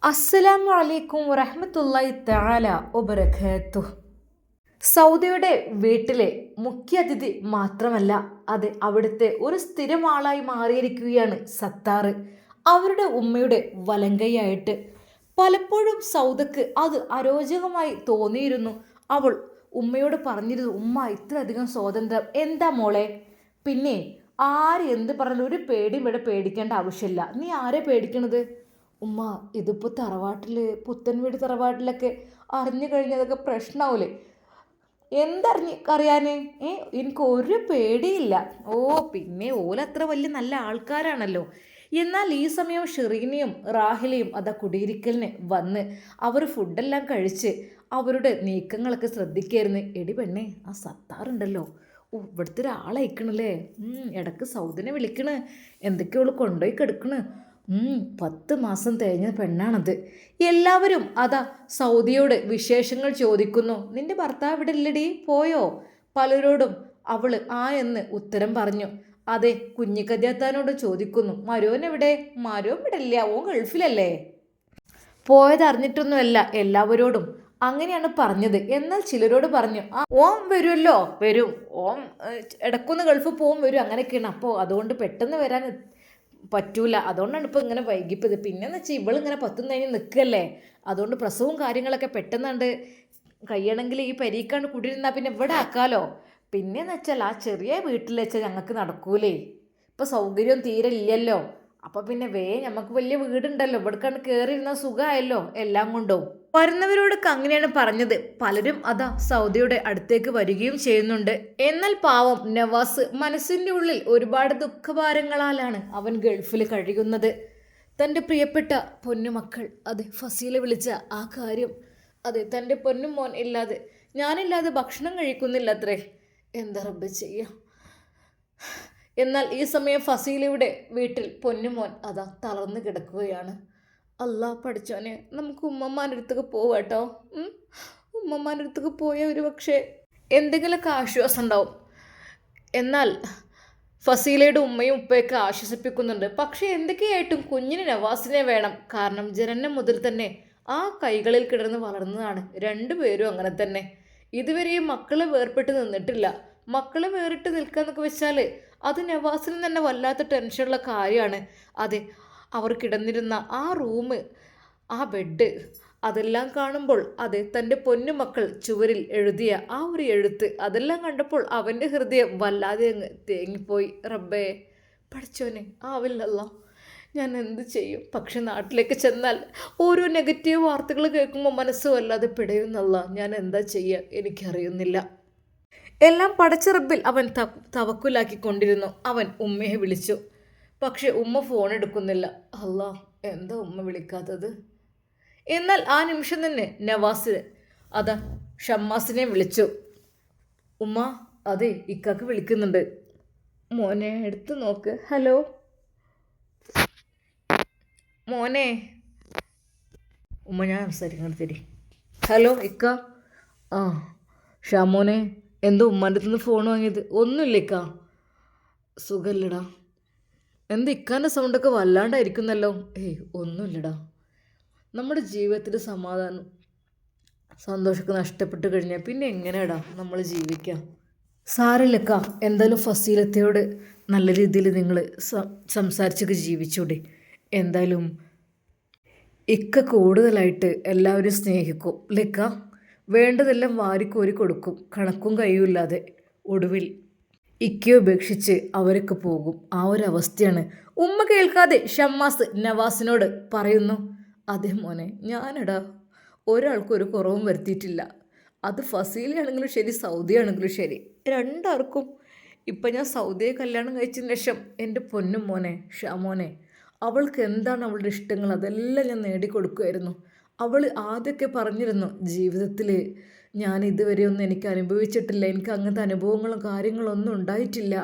അസ്സലാമു അലൈക്കും വറഹ്മത്തുള്ളാഹി തആല വബറകാതുഹു. സൗദിയുടെ വീട്ടിലെ മുഖ്യ അതിഥി മാത്രമല്ല, അത് അവിടുത്തെ ഒരു സ്ഥിരം ആളായി മാറിയിരിക്കുകയാണ് സത്താർ. അവരുടെ ഉമ്മയുടെ വലങ്കയായിട്ട് പലപ്പോഴും സൗദക്ക് അത് അരോചകമായി തോന്നിയിരുന്നു. അവൾ ഉമ്മയോട് പറഞ്ഞിരുന്നു, ഉമ്മ ഇത്രയധികം സ്വാതന്ത്ര്യം എന്താ മോളെ? പിന്നെ ആര് എന്ത് പറഞ്ഞാലും ഒരു പേടിയും ഇവിടെ പേടിക്കേണ്ട ആവശ്യമില്ല. നീ ആരെ പേടിക്കണത്? ഉമ്മ, ഇതിപ്പോൾ തറവാട്ടിൽ, പുത്തൻ വീട് തറവാട്ടിലൊക്കെ അറിഞ്ഞു കഴിഞ്ഞതൊക്കെ പ്രശ്നമാവൂലേ? അറിയാനേ? എനിക്ക് ഒരു പേടിയില്ല. ഓ, പിന്നെ ഓലത്ര വലിയ നല്ല ആൾക്കാരാണല്ലോ. എന്നാൽ ഈ സമയം ഷെറീനയും റാഹിലയും അതാ കുടിയിരിക്കലിന് വന്ന് അവർ ഫുഡെല്ലാം കഴിച്ച് അവരുടെ നീക്കങ്ങളൊക്കെ ശ്രദ്ധിക്കായിരുന്നു. എടി പെണ്ണേ, ആ സത്താറുണ്ടല്ലോ, ഓ ഇവിടുത്തെ ഒരാളയക്കണല്ലേ. ഇടക്ക് സൗദിനെ വിളിക്കണ്, എന്തൊക്കെയോള് കൊണ്ടുപോയി കിടക്കണ്. 10 മാസം തേഞ്ഞ പെണ്ണാണത്. എല്ലാവരും അതാ സൗദിയോട് വിശേഷങ്ങൾ ചോദിക്കുന്നു. നിന്റെ ഭർത്താവ് ഇവിടെ ഇല്ലടി, പോയോ? പലരോടും അവൾ ആ എന്ന് ഉത്തരം പറഞ്ഞു. അതെ, കുഞ്ഞിക്കദ്യാത്താനോട് ചോദിക്കുന്നു, മരോൻ എവിടെ? മരോൻ ഇവിടെ ഇല്ല, ഓൻ ഗൾഫിലല്ലേ. പോയത് അറിഞ്ഞിട്ടൊന്നുമല്ല എല്ലാവരോടും അങ്ങനെയാണ് പറഞ്ഞത്. എന്നാൽ ചിലരോട് പറഞ്ഞു, ആ ഓം വരുമല്ലോ, വരും, ഓം ഇടക്കൊന്ന് ഗൾഫ് പോകും, വരും, അങ്ങനെയൊക്കെയാണ്. അപ്പോൾ അതുകൊണ്ട് പെട്ടെന്ന് വരാൻ പറ്റൂല, അതുകൊണ്ടാണ് ഇപ്പോൾ ഇങ്ങനെ വൈകിപ്പത്. പിന്നെന്ന് വെച്ചാൽ ഇവളിങ്ങനെ 10 കഴിഞ്ഞ് നിൽക്കല്ലേ, അതുകൊണ്ട് പ്രസവവും കാര്യങ്ങളൊക്കെ പെട്ടെന്നുണ്ട് കഴിയണമെങ്കിൽ ഈ പരീക്കാണ്ട് കുടിയിരുന്നാൽ പിന്നെ ഇവിടെ ആക്കാലോ. പിന്നെയെന്ന് വെച്ചാൽ ആ ചെറിയ വീട്ടിൽ വെച്ചാൽ ഞങ്ങൾക്ക് നടക്കൂലേ, ഇപ്പോൾ സൗകര്യം തീരെ ഇല്ലല്ലോ. അപ്പോൾ പിന്നെ നമുക്ക് വലിയ വീടുണ്ടല്ലോ, ഇവിടേക്കാണ്ട് കയറിയിരുന്ന സുഖമായല്ലോ എല്ലാം കൊണ്ടും. വരുന്നവരോടൊക്കെ അങ്ങനെയാണ് പറഞ്ഞത്. പലരും അതാ സൗദിയുടെ അടുത്തേക്ക് വരികയും ചെയ്യുന്നുണ്ട്. എന്നാൽ പാവം നവാസ് മനസ്സിൻ്റെ ഉള്ളിൽ ഒരുപാട് ദുഃഖഭാരങ്ങളാലാണ് അവൻ ഗൾഫിൽ കഴിയുന്നത്. തൻ്റെ പ്രിയപ്പെട്ട പൊന്നുമക്കൾ, അതെ ഫസീല വിളിച്ച ആ കാര്യം, അതെ തൻ്റെ പൊന്നുമോൻ ഇല്ലാതെ, ഞാനില്ലാതെ ഭക്ഷണം കഴിക്കുന്നില്ല അത്രേ. എന്താ റബ്ബ് ചെയ്യാം. എന്നാൽ ഈ സമയം ഫസീലയുടെ വീട്ടിൽ പൊന്നുമോൻ അതാ തളർന്നു കിടക്കുകയാണ്. അല്ലാ പഠിച്ചോനെ, നമുക്ക് ഉമ്മമാരുടെ അടുത്തേക്ക് പോവാട്ടോ. ഉമ്മമാരുടെ അടുത്തേക്ക് പോയ ഒരു പക്ഷേ എന്തെങ്കിലുമൊക്കെ ആശ്വാസം ഉണ്ടാവും. എന്നാൽ ഫസീലയുടെ ഉമ്മയും ഉപ്പയൊക്കെ ആശ്വസിപ്പിക്കുന്നുണ്ട്. പക്ഷേ എന്തൊക്കെയായിട്ടും കുഞ്ഞിന് നവാസിനെ വേണം. കാരണം ജനനം മുതൽ തന്നെ ആ കൈകളിൽ കിടന്ന് വളർന്നതാണ്. രണ്ടുപേരും അങ്ങനെ തന്നെ. ഇതുവരെയും മക്കളെ വേർപെട്ട് നിന്നിട്ടില്ല. മക്കളെ വേറിട്ട് നിൽക്കുക എന്നൊക്കെ വെച്ചാൽ അത് നവാസിന് തന്നെ വല്ലാത്ത ടെൻഷനുള്ള കാര്യമാണ്. അതെ, അവർ കിടന്നിരുന്ന ആ റൂം, ആ ബെഡ്, അതെല്ലാം കാണുമ്പോൾ, അതെ തൻ്റെ പൊന്നുമക്കൾ ചുവരിൽ എഴുതിയ ആ ഒരു എഴുത്ത്, അതെല്ലാം കണ്ടപ്പോൾ അവൻ്റെ ഹൃദയം വല്ലാതെ അങ്ങ് തേങ്ങിപ്പോയി. റബ്ബേ പഠിച്ചോനെ, ആവില്ലല്ലോ, ഞാൻ എന്ത് ചെയ്യും? പക്ഷെ നാട്ടിലേക്ക് ചെന്നാൽ ഓരോ നെഗറ്റീവ് വാർത്തകൾ കേൾക്കുമ്പോൾ മനസ്സ് വല്ലാതെ പിടയുന്നല്ല. ഞാൻ എന്താ ചെയ്യുക എനിക്കറിയുന്നില്ല. എല്ലാം പടച്ച റബ്ബിൽ അവൻ തവക്കുലാക്കിക്കൊണ്ടിരുന്നു. അവൻ ഉമ്മയെ വിളിച്ചു, പക്ഷെ ഉമ്മ ഫോൺ എടുക്കുന്നില്ല. അല്ലാ, എന്താ ഉമ്മ വിളിക്കാത്തത്? എന്നാൽ ആ നിമിഷം തന്നെ നവാസ് അതാ ഷമ്മാസിനെ വിളിച്ചു. ഉമ്മ, അതെ ഇക്കാക്ക് വിളിക്കുന്നുണ്ട്. മോനെ എടുത്തു നോക്ക്. ഹലോ മോനെ. ഉമ്മ, ഞാൻ സംസാരിക്കണം തരി. ഹലോ ഇക്ക. ആ ഷാമോനെ, എന്തോ ഉമ്മാൻ്റെ അടുത്ത് നിന്ന് ഫോൺ വാങ്ങിയത്? ഒന്നുമില്ല ഇക്ക, സുഖമില്ലടാ. എന്താ ഇക്കാൻ്റെ സൗണ്ടൊക്കെ വല്ലാണ്ടായിരിക്കുന്നല്ലോ? ഒന്നുമില്ലടാ. നമ്മുടെ ജീവിതത്തിൽ സമാധാനം സന്തോഷമൊക്കെ നഷ്ടപ്പെട്ട് കഴിഞ്ഞാൽ പിന്നെ എങ്ങനെയാടാ നമ്മൾ ജീവിക്കുക? സാരമില്ലക്ക, എന്തായാലും ഫസീലത്തയോട് നല്ല രീതിയിൽ നിങ്ങൾ സംസാരിച്ചൊക്കെ ജീവിച്ചൂടെ. എന്തായാലും ഇക്ക കൂടുതലായിട്ട് എല്ലാവരും സ്നേഹിക്കും ലെക്ക. വേണ്ടതെല്ലാം വാരിക്കോരി കൊടുക്കും, കണക്കും കഴിയില്ലാതെ. ഒടുവിൽ ഇക്കയെ ഉപേക്ഷിച്ച് അവരൊക്കെ പോകും. ആ ഒരു അവസ്ഥയാണ്. ഉമ്മ കേൾക്കാതെ ഷമ്മാസ് നവാസിനോട് പറയുന്നു, അതെ മോനെ, ഞാനടാ ഒരാൾക്കും ഒരു കുറവും വരുത്തിയിട്ടില്ല. അത് ഫസീലയാണെങ്കിലും ശരി, സൗദി ആണെങ്കിലും ശരി, രണ്ടാർക്കും. ഇപ്പം ഞാൻ സൗദിയെ കല്യാണം കഴിച്ചതിന് ശേഷം എൻ്റെ പൊന്നും മോനെ ഷാമോനെ, അവൾക്ക് എന്താണ് അവളുടെ ഇഷ്ടങ്ങൾ അതെല്ലാം ഞാൻ നേടിക്കൊടുക്കുമായിരുന്നു. അവൾ ആദ്യമൊക്കെ പറഞ്ഞിരുന്നു, ജീവിതത്തിൽ ഞാൻ ഇതുവരെയൊന്നും എനിക്ക് അനുഭവിച്ചിട്ടില്ല, എനിക്ക് അങ്ങനത്തെ അനുഭവങ്ങളും കാര്യങ്ങളും ഒന്നും ഉണ്ടായിട്ടില്ല,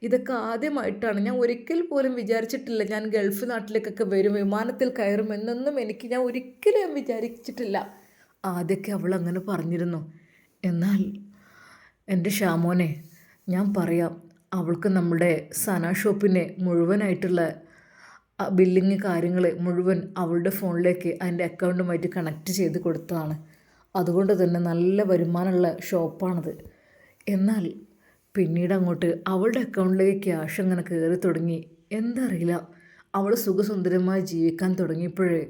ഇതൊക്കെ ആദ്യമായിട്ടാണ്, ഞാൻ ഒരിക്കൽ പോലും വിചാരിച്ചിട്ടില്ല ഞാൻ ഗൾഫ് നാട്ടിലേക്കൊക്കെ വരും, വിമാനത്തിൽ കയറും എന്നൊന്നും ഞാൻ ഒരിക്കലും വിചാരിച്ചിട്ടില്ല. ആദ്യമൊക്കെ അവൾ അങ്ങനെ പറഞ്ഞിരുന്നു. എന്നാൽ എൻ്റെ ഷാമോനെ, ഞാൻ പറയാം, അവൾക്ക് നമ്മുടെ സന ഷോപ്പിനെ മുഴുവനായിട്ടുള്ള ബില്ലിങ് കാര്യങ്ങൾ മുഴുവൻ അവളുടെ ഫോണിലേക്ക് അതിൻ്റെ അക്കൗണ്ടുമായിട്ട് കണക്ട് ചെയ്ത് കൊടുത്തതാണ്. അതുകൊണ്ട് തന്നെ നല്ല വരുമാനമുള്ള ഷോപ്പാണത്. എന്നാൽ പിന്നീട് അങ്ങോട്ട് അവളുടെ അക്കൗണ്ടിലേക്ക് ക്യാഷ് അങ്ങനെ കയറി തുടങ്ങി. എന്താ അറിയില്ല, അവൾ സുഖസുന്ദരമായി ജീവിക്കാൻ തുടങ്ങിയപ്പോഴേ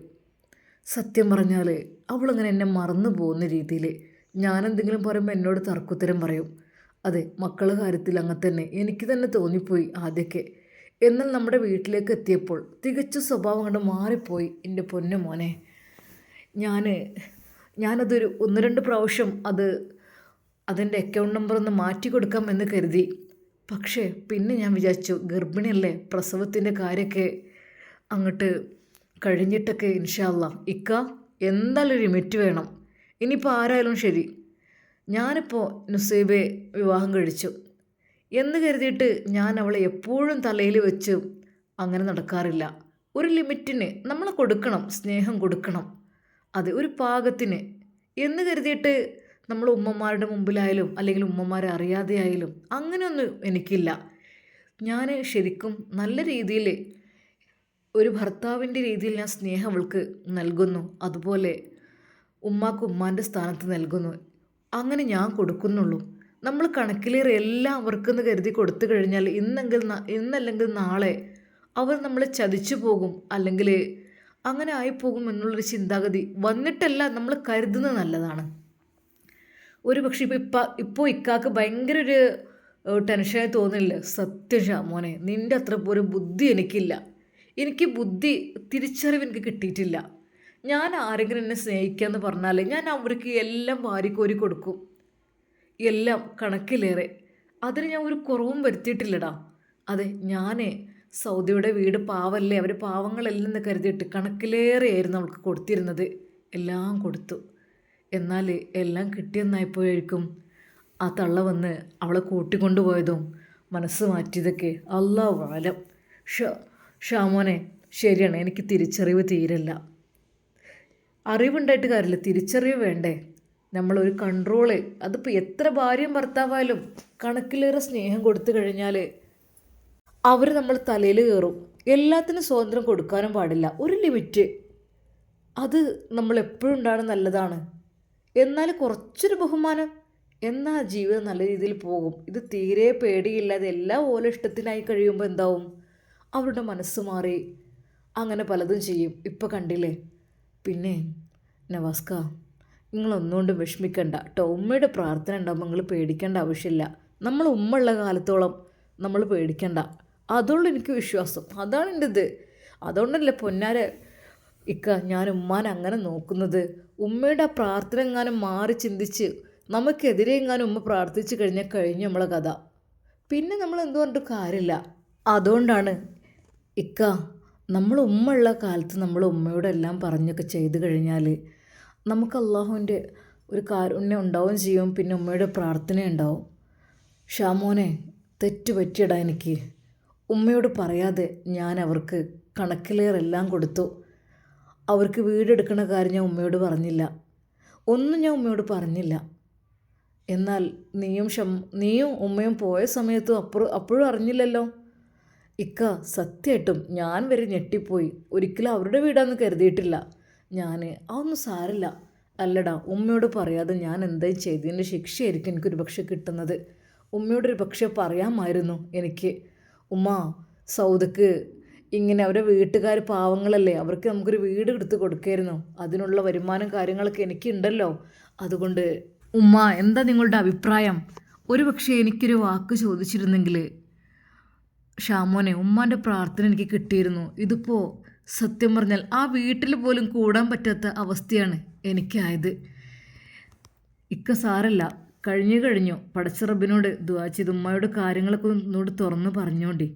സത്യം പറഞ്ഞാൽ അവളങ്ങനെ എന്നെ മറന്നു പോകുന്ന രീതിയിൽ ഞാനെന്തെങ്കിലും പറയുമ്പോൾ എന്നോട് തർക്കുത്തരം പറയും. അതെ, മക്കളുടെ കാര്യത്തിൽ അങ്ങനെ തന്നെ എനിക്ക് തന്നെ തോന്നിപ്പോയി ആദ്യമൊക്കെ. എന്നാൽ നമ്മുടെ വീട്ടിലേക്ക് എത്തിയപ്പോൾ തികച്ചും സ്വഭാവം കണ്ട് മാറിപ്പോയി എൻ്റെ പൊന്നു മോനെ. ഞാനതൊരു 1-2 പ്രാവശ്യം അതിൻ്റെ അക്കൗണ്ട് നമ്പർ ഒന്ന് മാറ്റി കൊടുക്കാം എന്ന് കരുതി. പക്ഷേ പിന്നെ ഞാൻ വിചാരിച്ചു, ഗർഭിണിയല്ലേ, പ്രസവത്തിൻ്റെ കാര്യമൊക്കെ അങ്ങോട്ട് കഴിഞ്ഞിട്ടൊക്കെ ഇൻഷാ അല്ലാ എന്തായാലും ഒരു ലിമിറ്റ് വേണം. ഇനിയിപ്പോൾ ആരായാലും ശരി, ഞാനിപ്പോൾ നുസൈബയെ വിവാഹം കഴിച്ചു എന്ന് കരുതിയിട്ട് ഞാൻ അവളെ എപ്പോഴും തലയിൽ വെച്ച് അങ്ങനെ നടക്കാറില്ല. ഒരു ലിമിറ്റിന് നമ്മൾ കൊടുക്കണം, സ്നേഹം കൊടുക്കണം. അത് ഒരു പാകത്തിന് എന്ന് കരുതിയിട്ട് നമ്മൾ ഉമ്മമാരുടെ മുമ്പിലായാലും അല്ലെങ്കിൽ ഉമ്മമാരെ അറിയാതെ ആയാലും അങ്ങനെയൊന്നും എനിക്കില്ല. ഞാൻ ശരിക്കും നല്ല രീതിയിൽ ഒരു ഭർത്താവിൻ്റെ രീതിയിൽ ഞാൻ സ്നേഹം അവൾക്ക് നൽകുന്നു. അതുപോലെ ഉമ്മാക്ക് ഉമ്മാൻ്റെ സ്ഥാനത്ത് നൽകുന്നു. അങ്ങനെ ഞാൻ കൊടുക്കുന്നുള്ളൂ. നമ്മൾ കണക്കിലേറെ എല്ലാം അവർക്കെന്ന് കരുതി കൊടുത്തു കഴിഞ്ഞാൽ ഇന്നല്ലെങ്കിൽ നാളെ അവർ നമ്മളെ ചതിച്ചു പോകും, അല്ലെങ്കിൽ അങ്ങനെ ആയിപ്പോകും എന്നുള്ളൊരു ചിന്താഗതി വന്നിട്ടല്ല നമ്മൾ കരുതുന്നത് നല്ലതാണ്. ഒരു പക്ഷേ ഇപ്പോൾ ഇക്കാക്ക് ഭയങ്കര ഒരു ടെൻഷനായി തോന്നില്ല. സത്യം മോനെ, നിൻ്റെ അത്ര പോലും ബുദ്ധി എനിക്കില്ല. എനിക്ക് ബുദ്ധി തിരിച്ചറിവ് എനിക്ക് കിട്ടിയിട്ടില്ല. ഞാൻ ആരെങ്കിലും എന്നെ സ്നേഹിക്കാമെന്ന് പറഞ്ഞാൽ ഞാൻ അവർക്ക് എല്ലാം വാരിക്കോരി കൊടുക്കും, എല്ലാം കണക്കിലേറെ. അതിന് ഞാൻ ഒരു കുറവും വരുത്തിയിട്ടില്ലടാ. അതെ, ഞാൻ സൗദിയുടെ വീട് പാവല്ലേ, അവർ പാവങ്ങളല്ലെന്ന് കരുതിയിട്ട് കണക്കിലേറെയായിരുന്നു അവൾക്ക് കൊടുത്തിരുന്നത്. എല്ലാം കൊടുത്തു. എന്നാൽ എല്ലാം കിട്ടിയെന്നായപ്പോഴേക്കും ആ തള്ള വന്ന് അവളെ കൂട്ടിക്കൊണ്ടുപോയതും മനസ്സ് മാറ്റിയതൊക്കെ അല്ലാഹു ആലം. ഷാമോനെ, ശരിയാണ്, എനിക്ക് തിരിച്ചറിവ് തീരല്ല. അറിവുണ്ടായിട്ട് കാര്യമില്ല, തിരിച്ചറിവ് വേണ്ടേ. നമ്മളൊരു കൺട്രോള്, അതിപ്പോൾ എത്ര ഭാര്യയും ഭർത്താവായാലും കണക്കിലേറെ സ്നേഹം കൊടുത്തു കഴിഞ്ഞാൽ അവർ നമ്മൾ തലയിൽ കയറും. എല്ലാത്തിനും സ്വാതന്ത്ര്യം കൊടുക്കാനും പാടില്ല, ഒരു ലിമിറ്റ്. അത് നമ്മൾ എപ്പോഴും ഉണ്ടാകുന്നത് നല്ലതാണ്. എന്നാൽ കുറച്ചൊരു ബഹുമാനം, എന്നാൽ ജീവിതം നല്ല രീതിയിൽ പോകും. ഇത് തീരെ പേടിയില്ലാതെ എല്ലാം ഓരോ ഇഷ്ടത്തിനായി കഴിയുമ്പോൾ എന്താവും, അവരുടെ മനസ്സ് മാറി അങ്ങനെ പലതും ചെയ്യും. ഇപ്പം കണ്ടില്ലേ. പിന്നെ നവാസ്ക, നിങ്ങളൊന്നുകൊണ്ടും വിഷമിക്കണ്ട കേട്ടോ. ഉമ്മയുടെ പ്രാർത്ഥന ഉണ്ടാകുമ്പോൾ നിങ്ങൾ പേടിക്കേണ്ട ആവശ്യമില്ല. നമ്മൾ ഉമ്മ ഉള്ള കാലത്തോളം നമ്മൾ പേടിക്കണ്ട. അതുകൊണ്ട് എനിക്ക് വിശ്വാസം, അതാണ് എൻ്റെ ഇത്. അതുകൊണ്ടല്ലേ പൊന്നാരെ ഞാൻ ഉമ്മാനെ അങ്ങനെ നോക്കുന്നത്. ഉമ്മയുടെ ആ പ്രാർത്ഥന എങ്ങാനും മാറി ചിന്തിച്ച് നമുക്കെതിരെ എങ്ങാനും ഉമ്മ പ്രാർത്ഥിച്ച് കഴിഞ്ഞാൽ കഴിഞ്ഞു നമ്മളെ കഥ. പിന്നെ നമ്മൾ എന്തുകൊണ്ടും കാര്യമില്ല. അതുകൊണ്ടാണ് നമ്മൾ ഉമ്മ ഉള്ള കാലത്ത് നമ്മൾ ഉമ്മയോടെല്ലാം പറഞ്ഞൊക്കെ ചെയ്ത് കഴിഞ്ഞാൽ നമുക്ക് അള്ളാഹുവിൻ്റെ ഒരു കാരുണ്യം ഉണ്ടാവുകയും ചെയ്യും. പിന്നെ ഉമ്മയുടെ പ്രാർത്ഥന ഉണ്ടാവും. ഷാമോനെ, തെറ്റ് പറ്റിയടാ എനിക്ക്. ഉമ്മയോട് പറയാതെ ഞാൻ അവർക്ക് കണക്കിലേറെല്ലാം കൊടുത്തു. അവർക്ക് വീടെടുക്കുന്ന കാര്യം ഞാൻ ഉമ്മയോട് പറഞ്ഞില്ല, ഒന്നും ഞാൻ ഉമ്മയോട് പറഞ്ഞില്ല. എന്നാൽ നീയും ഉമ്മയും പോയ സമയത്തും അപ്പോഴും അറിഞ്ഞില്ലല്ലോ. സത്യമായിട്ടും ഞാൻ വരെ ഞെട്ടിപ്പോയി. ഒരിക്കലും അവരുടെ വീടാന്ന് കരുതിയിട്ടില്ല ഞാൻ. അതൊന്നും സാരല്ല. അല്ലടാ, ഉമ്മയോട് പറയാതെ ഞാൻ എന്തായും ചെയ്തതിൻ്റെ ശിക്ഷയായിരിക്കും എനിക്കൊരു പക്ഷെ കിട്ടുന്നത്. ഉമ്മയോടൊരു പക്ഷെ പറയാമായിരുന്നു എനിക്ക്, ഉമ്മ സൗദക്ക് ഇങ്ങനെ അവരുടെ വീട്ടുകാർ പാവങ്ങളല്ലേ, അവർക്ക് നമുക്കൊരു വീട് എടുത്ത് കൊടുക്കായിരുന്നു. അതിനുള്ള വരുമാനം കാര്യങ്ങളൊക്കെ എനിക്കുണ്ടല്ലോ. അതുകൊണ്ട് ഉമ്മ, എന്താ നിങ്ങളുടെ അഭിപ്രായം? ഒരു പക്ഷേ എനിക്കൊരു വാക്ക് ചോദിച്ചിരുന്നെങ്കിൽ ഷാമോനെ, ഉമ്മാൻ്റെ പ്രാർത്ഥന എനിക്ക് കിട്ടിയിരുന്നു. ഇതിപ്പോൾ സത്യം പറഞ്ഞാൽ ആ വീട്ടിൽ പോലും കൂടാൻ പറ്റാത്ത അവസ്ഥയാണ് എനിക്കായത്. സാരല്ല, കഴിഞ്ഞു. പടച്ച റബ്ബിനോട് ദുആ ചെയ്ത് ഉമ്മയോട് കാര്യങ്ങളൊക്കെ ഒന്നുകൂടി തുറന്ന് പറഞ്ഞോണ്ടി.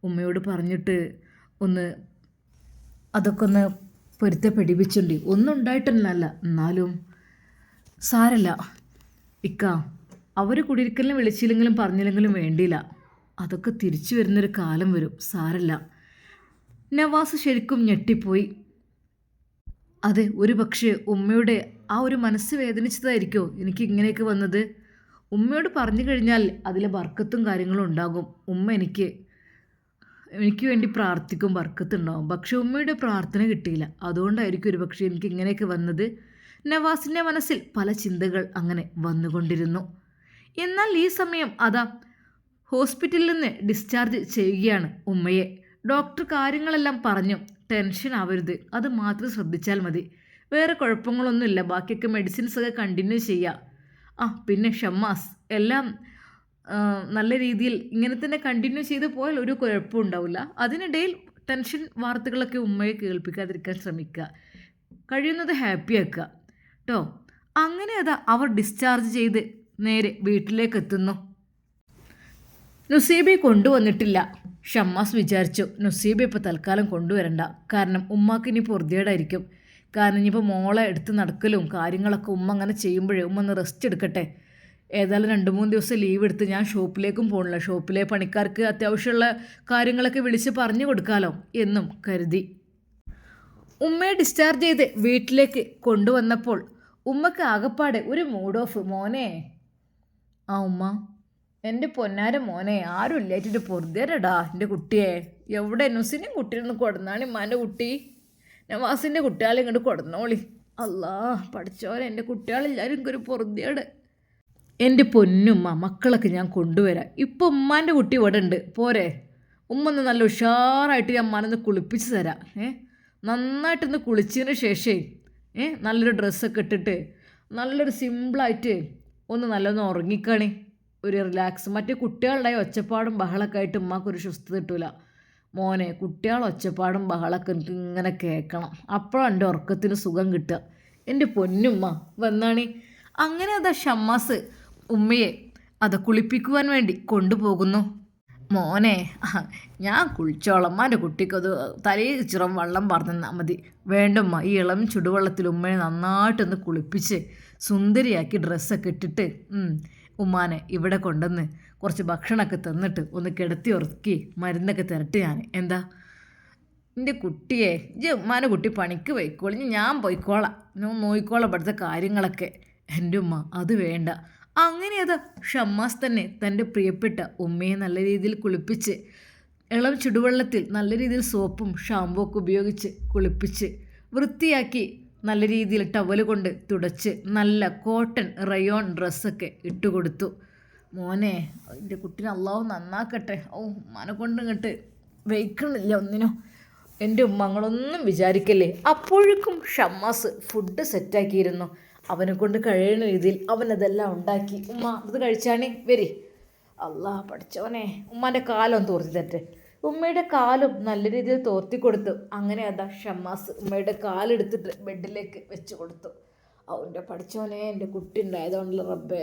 ഉമ്മയോട് പറഞ്ഞിട്ട് അതൊക്കെ ഒന്ന് പൊരുത്തപ്പെടിപ്പിച്ചുണ്ടി. ഒന്നും ഉണ്ടായിട്ടല്ല, എന്നാലും സാരല്ല. അവർ കുടിയിരിക്കലിന് വിളിച്ചില്ലെങ്കിലും പറഞ്ഞില്ലെങ്കിലും വേണ്ടിയില്ല. അതൊക്കെ തിരിച്ചു വരുന്നൊരു കാലം വരും, സാരല്ല. നവാസ് ശരിക്കും ഞെട്ടിപ്പോയി. അതെ, ഒരു പക്ഷേ ഉമ്മയുടെ ആ ഒരു മനസ്സ് വേദനിച്ചതായിരിക്കോ എനിക്ക് ഇങ്ങനെയൊക്കെ വന്നത്. ഉമ്മയോട് പറഞ്ഞു കഴിഞ്ഞാൽ അതിലെ ബർക്കത്തും കാര്യങ്ങളും ഉണ്ടാകും. ഉമ്മ എനിക്ക് വേണ്ടി പ്രാർത്ഥിക്കും, ബർക്കത്തുണ്ടാവും. പക്ഷെ ഉമ്മയുടെ പ്രാർത്ഥന കിട്ടിയില്ല. അതുകൊണ്ടായിരിക്കും ഒരു പക്ഷേ എനിക്ക് ഇങ്ങനെയൊക്കെ വന്നത്. നവാസിൻ്റെ മനസ്സിൽ പല ചിന്തകൾ അങ്ങനെ വന്നുകൊണ്ടിരുന്നു. എന്നാൽ ഈ സമയം അതാ ഹോസ്പിറ്റലിൽ നിന്ന് ഡിസ്ചാർജ് ചെയ്യുകയാണ് ഉമ്മയെ. ഡോക്ടർ കാര്യങ്ങളെല്ലാം പറഞ്ഞു, ടെൻഷൻ ആവരുത്, അത് മാത്രം ശ്രദ്ധിച്ചാൽ മതി, വേറെ കുഴപ്പങ്ങളൊന്നുമില്ല, ബാക്കിയൊക്കെ മെഡിസിൻസ് ഒക്കെ കണ്ടിന്യൂ ചെയ്യുക. പിന്നെ ഷമ്മാസ് എല്ലാം നല്ല രീതിയിൽ ഇങ്ങനെ തന്നെ കണ്ടിന്യൂ ചെയ്ത് പോയാൽ ഒരു കുഴപ്പവും ഉണ്ടാവില്ല. അതിനിടയിൽ ടെൻഷൻ വാർത്തകളൊക്കെ ഉമ്മയെ കേൾപ്പിക്കാതിരിക്കാൻ ശ്രമിക്കുക, കഴിയുന്നത് ഹാപ്പിയാക്കുക കേട്ടോ. അങ്ങനെ അതാ അവർ ഡിസ്ചാർജ് ചെയ്ത് നേരെ വീട്ടിലേക്ക് എത്തുന്നു. നുസീബയെ കൊണ്ടുവന്നിട്ടില്ല. ഷമ്മാസ് വിചാരിച്ചു നുസീബ ഇപ്പോൾ തൽക്കാലം കൊണ്ടുവരണ്ട, കാരണം ഉമ്മാക്ക് ഇനി പൊറുതിയേടായിരിക്കും. കാരണം ഇനിയിപ്പോൾ മോളെ എടുത്ത് നടക്കലും കാര്യങ്ങളൊക്കെ ഉമ്മ അങ്ങനെ ചെയ്യുമ്പോഴേ ഉമ്മ ഒന്ന് റെസ്റ്റ് എടുക്കട്ടെ. ഏതായാലും 2-3 ദിവസം ലീവ് എടുത്ത് ഞാൻ ഷോപ്പിലേക്കും പോകണില്ല, ഷോപ്പിലെ പണിക്കാർക്ക് അത്യാവശ്യമുള്ള കാര്യങ്ങളൊക്കെ വിളിച്ച് പറഞ്ഞു കൊടുക്കാമല്ലോ എന്നും കരുതി. ഉമ്മയെ ഡിസ്ചാർജ് ചെയ്ത് വീട്ടിലേക്ക് കൊണ്ടുവന്നപ്പോൾ ഉമ്മക്ക് ആകപ്പാടെ ഒരു മൂഡ് ഓഫ്. മോനെ, ഉമ്മ, എൻ്റെ പൊന്നാര മോനെ, ആരും ഇല്ലാറ്റിട്ട് പൊറുതേരടാ എൻ്റെ കുട്ടിയെ. എവിടെ നുസിനെയും കുട്ടിയൊന്ന് കൊടുന്നാണ് ഉമ്മാൻ്റെ കുട്ടി, നവാസിൻ്റെ കുട്ടികളെ ഇങ്ങോട്ട് കൊടുന്നോളി. അല്ലാ പഠിച്ചോലെ, എൻ്റെ കുട്ടികളെല്ലാവരും എനിക്കൊരു പൊറുതേട്. എൻ്റെ പൊന്നുമ്മ, മക്കളൊക്കെ ഞാൻ കൊണ്ടുവരാം. ഇപ്പോൾ ഉമ്മാൻ്റെ കുട്ടി ഇവിടെ ഉണ്ട്, പോരെ? ഉമ്മ ഒന്ന് നല്ല ഉഷാറായിട്ട് ഞാൻ ഉമ്മാനൊന്ന് കുളിപ്പിച്ച് തരാം. നന്നായിട്ടൊന്ന് കുളിച്ചതിന് ശേഷമേ നല്ലൊരു ഡ്രസ്സൊക്കെ ഇട്ടിട്ട് നല്ലൊരു സിമ്പിളായിട്ട് ഒന്ന് നല്ലൊന്ന് ഉറങ്ങിക്കണേ, ഒരു റിലാക്സ്. മറ്റേ കുട്ടികളുടെ ഒച്ചപ്പാടും ബഹളമൊക്കെ ആയിട്ട് ഉമ്മാക്കൊരു സ്വസ്ഥത കിട്ടൂല. മോനെ, കുട്ടികൾ ഒച്ചപ്പാടും ബഹളമൊക്കെ എനിക്ക് ഇങ്ങനെ കേൾക്കണം, അപ്പോഴാണ് എൻ്റെ ഉറക്കത്തിന് സുഖം കിട്ടുക. എൻ്റെ പൊന്നുമ്മ വന്നാണേ. അങ്ങനെ അതാ ഷമ്മാസ് ഉമ്മയെ കുളിപ്പിക്കുവാൻ വേണ്ടി കൊണ്ടുപോകുന്നു. മോനെ, ഞാൻ കുളിച്ചോളാം, അമ്മാൻ്റെ കുട്ടിക്കത് തലയിൽ ചിറം വെള്ളം പറഞ്ഞാൽ മതി. വേണ്ടമ്മ, ഈ ഇളം ചുടുവെള്ളത്തിൽ ഉമ്മയെ നന്നായിട്ടൊന്ന് കുളിപ്പിച്ച് സുന്ദരിയാക്കി ഡ്രസ്സൊക്കെ ഇട്ടിട്ട് ഉമ്മാനെ ഇവിടെ കൊണ്ടുവന്ന് കുറച്ച് ഭക്ഷണമൊക്കെ തന്നിട്ട് ഒന്ന് കിടത്തി ഉറക്കി മരുന്നൊക്കെ തരട്ടെ ഞാൻ. എന്താ എൻ്റെ കുട്ടിയെ, ഉമ്മാൻ്റെ കുട്ടി പണിക്ക് പോയിക്കോളി, ഞാൻ പോയിക്കോളാം, ഞാൻ നോയിക്കോളാം ഇവിടുത്തെ കാര്യങ്ങളൊക്കെ. എൻ്റെ ഉമ്മ അത് വേണ്ട. അങ്ങനെ അത് ഷമ്മാസ് തന്നെ തൻ്റെ പ്രിയപ്പെട്ട ഉമ്മയെ നല്ല രീതിയിൽ കുളിപ്പിച്ച് ഇളം ചുടുവെള്ളത്തിൽ നല്ല രീതിയിൽ സോപ്പും ഷാമ്പൂ ഒക്കെ ഉപയോഗിച്ച് കുളിപ്പിച്ച് വൃത്തിയാക്കി നല്ല രീതിയിൽ ടവൽ കൊണ്ട് തുടച്ച് നല്ല കോട്ടൺ റയോൺ ഡ്രസ്സൊക്കെ ഇട്ടുകൊടുത്തു. മോനെ, എൻ്റെ കുട്ടീനെ അള്ളാഹു നന്നാക്കട്ടെ. ഉമ്മാനെ കൊണ്ട് ഇങ്ങോട്ട് വയ്ക്കണില്ല ഒന്നിനും. എൻ്റെ ഉമ്മങ്ങളൊന്നും വിചാരിക്കല്ലേ. അപ്പോഴേക്കും ഷമ്മാസ് ഫുഡ് സെറ്റാക്കിയിരുന്നു. അവനെ കൊണ്ട് കഴിയുന്ന രീതിയിൽ അവനതെല്ലാം ഉണ്ടാക്കി. ഉമ്മ ഇത് കഴിച്ചാണേ, വരി. അല്ലാ പഠിച്ചവനെ, ഉമ്മാൻ്റെ കാലം തോർത്തി തട്ടെ. ഉമ്മയുടെ കാലും നല്ല രീതിയിൽ തോർത്തി കൊടുത്തു. അങ്ങനെ അതാ ഷമ്മാസ് ഉമ്മയുടെ കാലെടുത്തിട്ട് ബെഡിലേക്ക് വെച്ച് കൊടുത്തു. അവൻ്റെ പഠിച്ചവനെ, എൻ്റെ കുട്ടി ഉണ്ടായതുകൊണ്ടല്ലോ റബ്ബേ.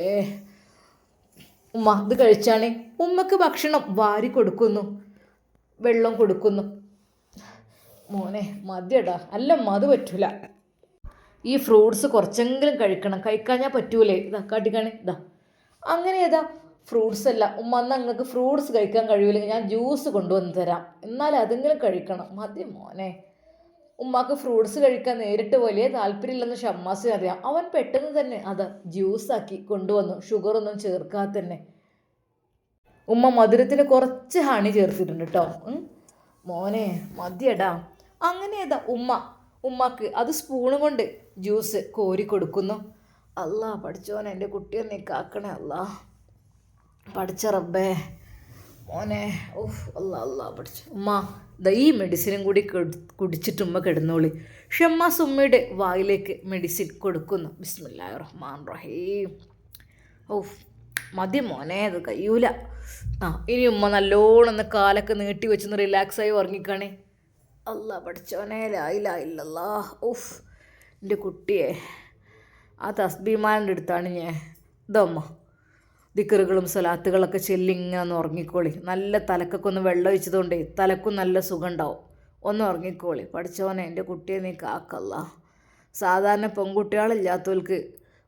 ഉമ്മ ഇത് കഴിച്ചാണേ. ഉമ്മക്ക് ഭക്ഷണം വാരി കൊടുക്കുന്നു, വെള്ളം കൊടുക്കുന്നു. മോനെ മതിയടാ. അല്ലമ്മ അത് പറ്റൂല, ഈ ഫ്രൂട്ട്സ് കുറച്ചെങ്കിലും കഴിക്കണം, കഴിക്കാഞ്ഞാൽ പറ്റൂലേ. ഇതാ കാട്ടിക്കാണേ, ഇതാ. അങ്ങനെ ഏതാ ഫ്രൂട്ട്സ് അല്ല ഉമ്മ, എന്നാൽ നിങ്ങൾക്ക് ഫ്രൂട്ട്സ് കഴിക്കാൻ കഴിയില്ലെങ്കിൽ ഞാൻ ജ്യൂസ് കൊണ്ടുവന്ന് തരാം, എന്നാലും അതെങ്കിലും കഴിക്കണം. മതി മോനെ. ഉമ്മാക്ക് ഫ്രൂട്ട്സ് കഴിക്കാൻ നേരിട്ട് വലിയ താല്പര്യമില്ലെന്ന് ഷമ്മാസിന് അറിയാം. അവൻ പെട്ടെന്ന് തന്നെ അത് ജ്യൂസാക്കി കൊണ്ടുവന്നു, ഷുഗറൊന്നും ചേർക്കാതെ തന്നെ. ഉമ്മ മധുരത്തിന് കുറച്ച് ഹണി ചേർത്തിട്ടുണ്ട് കേട്ടോ. മോനെ മതിയടാ. അങ്ങനെ ഏതാ ഉമ്മാക്ക് അത് സ്പൂണ് കൊണ്ട് ജ്യൂസ് കോരി കൊടുക്കുന്നു. അല്ലാ പഠിച്ചോനെ, എൻ്റെ കുട്ടിയെ നീ കാക്കണേ അല്ലാ. പഠിച്ച റബ്ബേ മോനെ. അല്ലാ പഠിച്ചു. ഉമ്മ ഈ മെഡിസിനും കൂടി കുടിച്ചിട്ട് ഉമ്മ കിടന്നോളി. ഷമ്മാസ് ഉമ്മയുടെ വായിലേക്ക് മെഡിസിൻ കൊടുക്കുന്നു. ബിസ്മില്ലാഹിർ റഹ്മാനിർ റഹീം. മതി മോനെ, അത് കഴിയൂല. ഇനി ഉമ്മ നല്ലോണം ഒന്ന് കാലൊക്കെ നീട്ടി വെച്ചൊന്ന് റിലാക്സായി ഉറങ്ങിക്കാണേ. അല്ലാ പഠിച്ചോനെ, ലായില്ലാ. എൻ്റെ കുട്ടിയെ ആ തസ്ബീമാൻ്റെ അടുത്താണ് ഞാൻ. ഇതമ്മ ദിക്കറുകളും സ്വലാത്തുകളൊക്കെ ചെല്ലിങ്ങനെ ഒന്ന് ഉറങ്ങിക്കോളി. നല്ല തലക്കൊക്കെ ഒന്ന് വെള്ളം ഒഴിച്ചതുകൊണ്ടേ തലക്കും നല്ല സുഖം ഉണ്ടാവും. ഒന്ന് ഉറങ്ങിക്കോളി. പഠിച്ചോനെ, എൻ്റെ കുട്ടിയെ നീ കാക്കല്ല. സാധാരണ പെൺകുട്ടികളില്ലാത്തവർക്ക്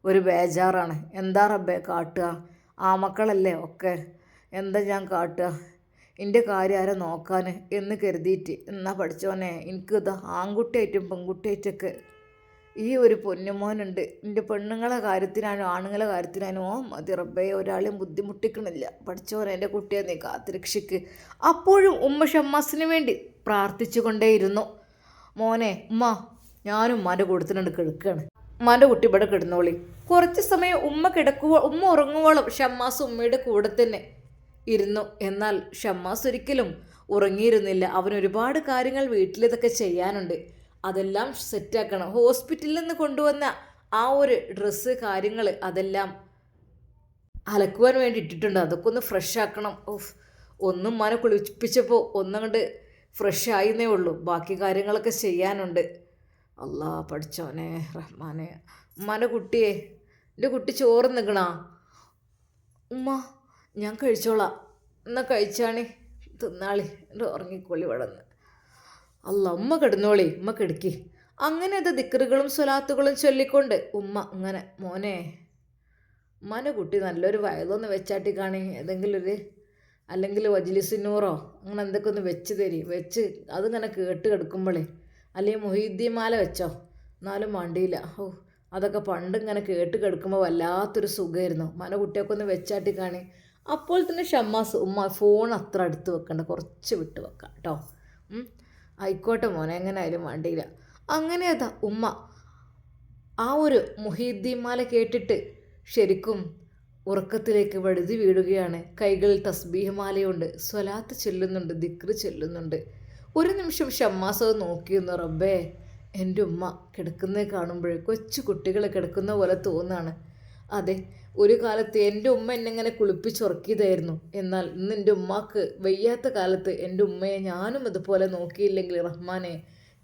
ഒരു ബേജാറാണ്. എന്താ റബ്ബേ കാട്ടുക, മക്കളല്ലേ ഒക്കെ, എന്താ ഞാൻ കാട്ടുക, എൻ്റെ കാര്യം ആരെ നോക്കാൻ എന്ന് കരുതിയിട്ട്. എന്നാ പഠിച്ചോനെ, എനിക്കിതാ ആൺകുട്ടിയായിട്ടും പെൺകുട്ടിയായിട്ടൊക്കെ ഈ ഒരു പൊന്നുമോനുണ്ട്, എൻ്റെ പെണ്ണുങ്ങളെ കാര്യത്തിനാണോ ആണുങ്ങളെ കാര്യത്തിനാണോ മതി റബ്ബേ, ഒരാളെയും ബുദ്ധിമുട്ടിക്കണില്ല. പഠിച്ചോനെ എൻ്റെ കുട്ടിയെ നീ കാത്തുരക്ഷിക്ക്. അപ്പോഴും ഉമ്മ ഷമ്മാസിന് വേണ്ടി പ്രാർത്ഥിച്ചു കൊണ്ടേയിരുന്നു. മോനെ ഉമ്മ, ഞാനും ഉമ്മാൻ്റെ കൂട്ടത്തിനുണ്ട് കിടക്കുകയാണ്, ഉമ്മാൻ്റെ കുട്ടി ഇവിടെ കിടന്നോളി. കുറച്ച് സമയം ഉമ്മ ഉറങ്ങുവോളം ഷമ്മാസ് ഉമ്മയുടെ കൂടെ തന്നെ ഇരുന്നു. എന്നാൽ ഷമ്മാസ് ഒരിക്കലും ഉറങ്ങിയിരുന്നില്ല. അവൻ ഒരുപാട് കാര്യങ്ങൾ വീട്ടിലിതൊക്കെ ചെയ്യാനുണ്ട്, അതെല്ലാം സെറ്റാക്കണം. ഹോസ്പിറ്റലിൽ നിന്ന് കൊണ്ടുവന്ന ആ ഒരു ഡ്രസ്സ് കാര്യങ്ങൾ അതെല്ലാം അലക്കുവാൻ വേണ്ടി ഇട്ടിട്ടുണ്ട്, അതൊക്കെ ഒന്ന് ഫ്രഷ് ആക്കണം. ഒന്നും മന കുളിപ്പിച്ചപ്പോൾ ഒന്നങ്ങോട്ട് ഫ്രഷ് ആയിരുന്നേ ഉള്ളൂ, ബാക്കി കാര്യങ്ങളൊക്കെ ചെയ്യാനുണ്ട്. അല്ലാ പഠിച്ചോനെ റഹ്മാനെ. ഉമ്മാൻ്റെ കുട്ടിയെ, എൻ്റെ കുട്ടി ചോറ് നിൽക്കണാ? ഉമ്മ ഞാൻ കഴിച്ചോളാം, എന്നാൽ കഴിച്ചാണേ തിന്നാളി, എൻ്റെ ഉറങ്ങിക്കൊള്ളി വളർന്ന്. അല്ല ഉമ്മ കിടന്നോളി, ഉമ്മ കിടക്കി. അങ്ങനെ അത് ദിക്റുകളും സ്വലാത്തുകളും ചൊല്ലിക്കൊണ്ട് ഉമ്മ അങ്ങനെ, മോനെ ഉമ്മാൻ്റെ കുട്ടി നല്ലൊരു വയലൊന്ന് വെച്ചാട്ടി കാണി, ഏതെങ്കിലും ഒരു അല്ലെങ്കിൽ വജ്ലിസിനൂറോ അങ്ങനെ എന്തൊക്കെ ഒന്ന് വെച്ച് വെച്ച് അതിങ്ങനെ കേട്ട് കിടക്കുമ്പോഴേ, അല്ലെങ്കിൽ മൊഹീദ്ദീൻ മാല വെച്ചോ എന്നാലും വണ്ടിയില്ല. അതൊക്കെ പണ്ട് ഇങ്ങനെ കേട്ട് കിടക്കുമ്പോൾ വല്ലാത്തൊരു സുഖമായിരുന്നു. ഉമ്മാൻ്റെ കുട്ടിയൊക്കെ ഒന്ന് വെച്ചാട്ടി കാണി. അപ്പോൾ തന്നെ ഷമ്മാസ്, ഉമ്മ ഫോൺ അത്ര അടുത്ത് വെക്കണ്ട, കുറച്ച് വിട്ട് വെക്കാം കേട്ടോ. ആയിക്കോട്ടെ മോനെ, എങ്ങനെ ആയാലും വേണ്ടിയില്ല. അങ്ങനെ അതാ ഉമ്മ ആ ഒരു മുഹീദ്ദീൻ മാല കേട്ടിട്ട് ശരിക്കും ഉറക്കത്തിലേക്ക് വഴുതി വീഴുകയാണ്. കൈകളിൽ തസ്ബീഹ് മാലയുണ്ട്, സ്വലാത്ത് ചെല്ലുന്നുണ്ട്, ദിക്റ് ചെല്ലുന്നുണ്ട്. ഒരു നിമിഷം ഷമ്മാസ് അത് നോക്കിയിരുന്നു. റബ്ബേ, എൻ്റെ ഉമ്മ കിടക്കുന്നത് കാണുമ്പോഴേ കൊച്ചു കുട്ടികൾ കിടക്കുന്ന പോലെ തോന്നുകയാണ്. അതെ, ഒരു കാലത്ത് എൻ്റെ ഉമ്മ എന്നെങ്ങനെ കുളിപ്പിച്ചുറക്കിയതായിരുന്നു. എന്നാൽ ഇന്ന് എൻ്റെ ഉമ്മാക്ക് വയ്യാത്ത കാലത്ത് എൻ്റെ ഉമ്മയെ ഞാനും അതുപോലെ നോക്കിയില്ലെങ്കിൽ റഹ്മാനെ,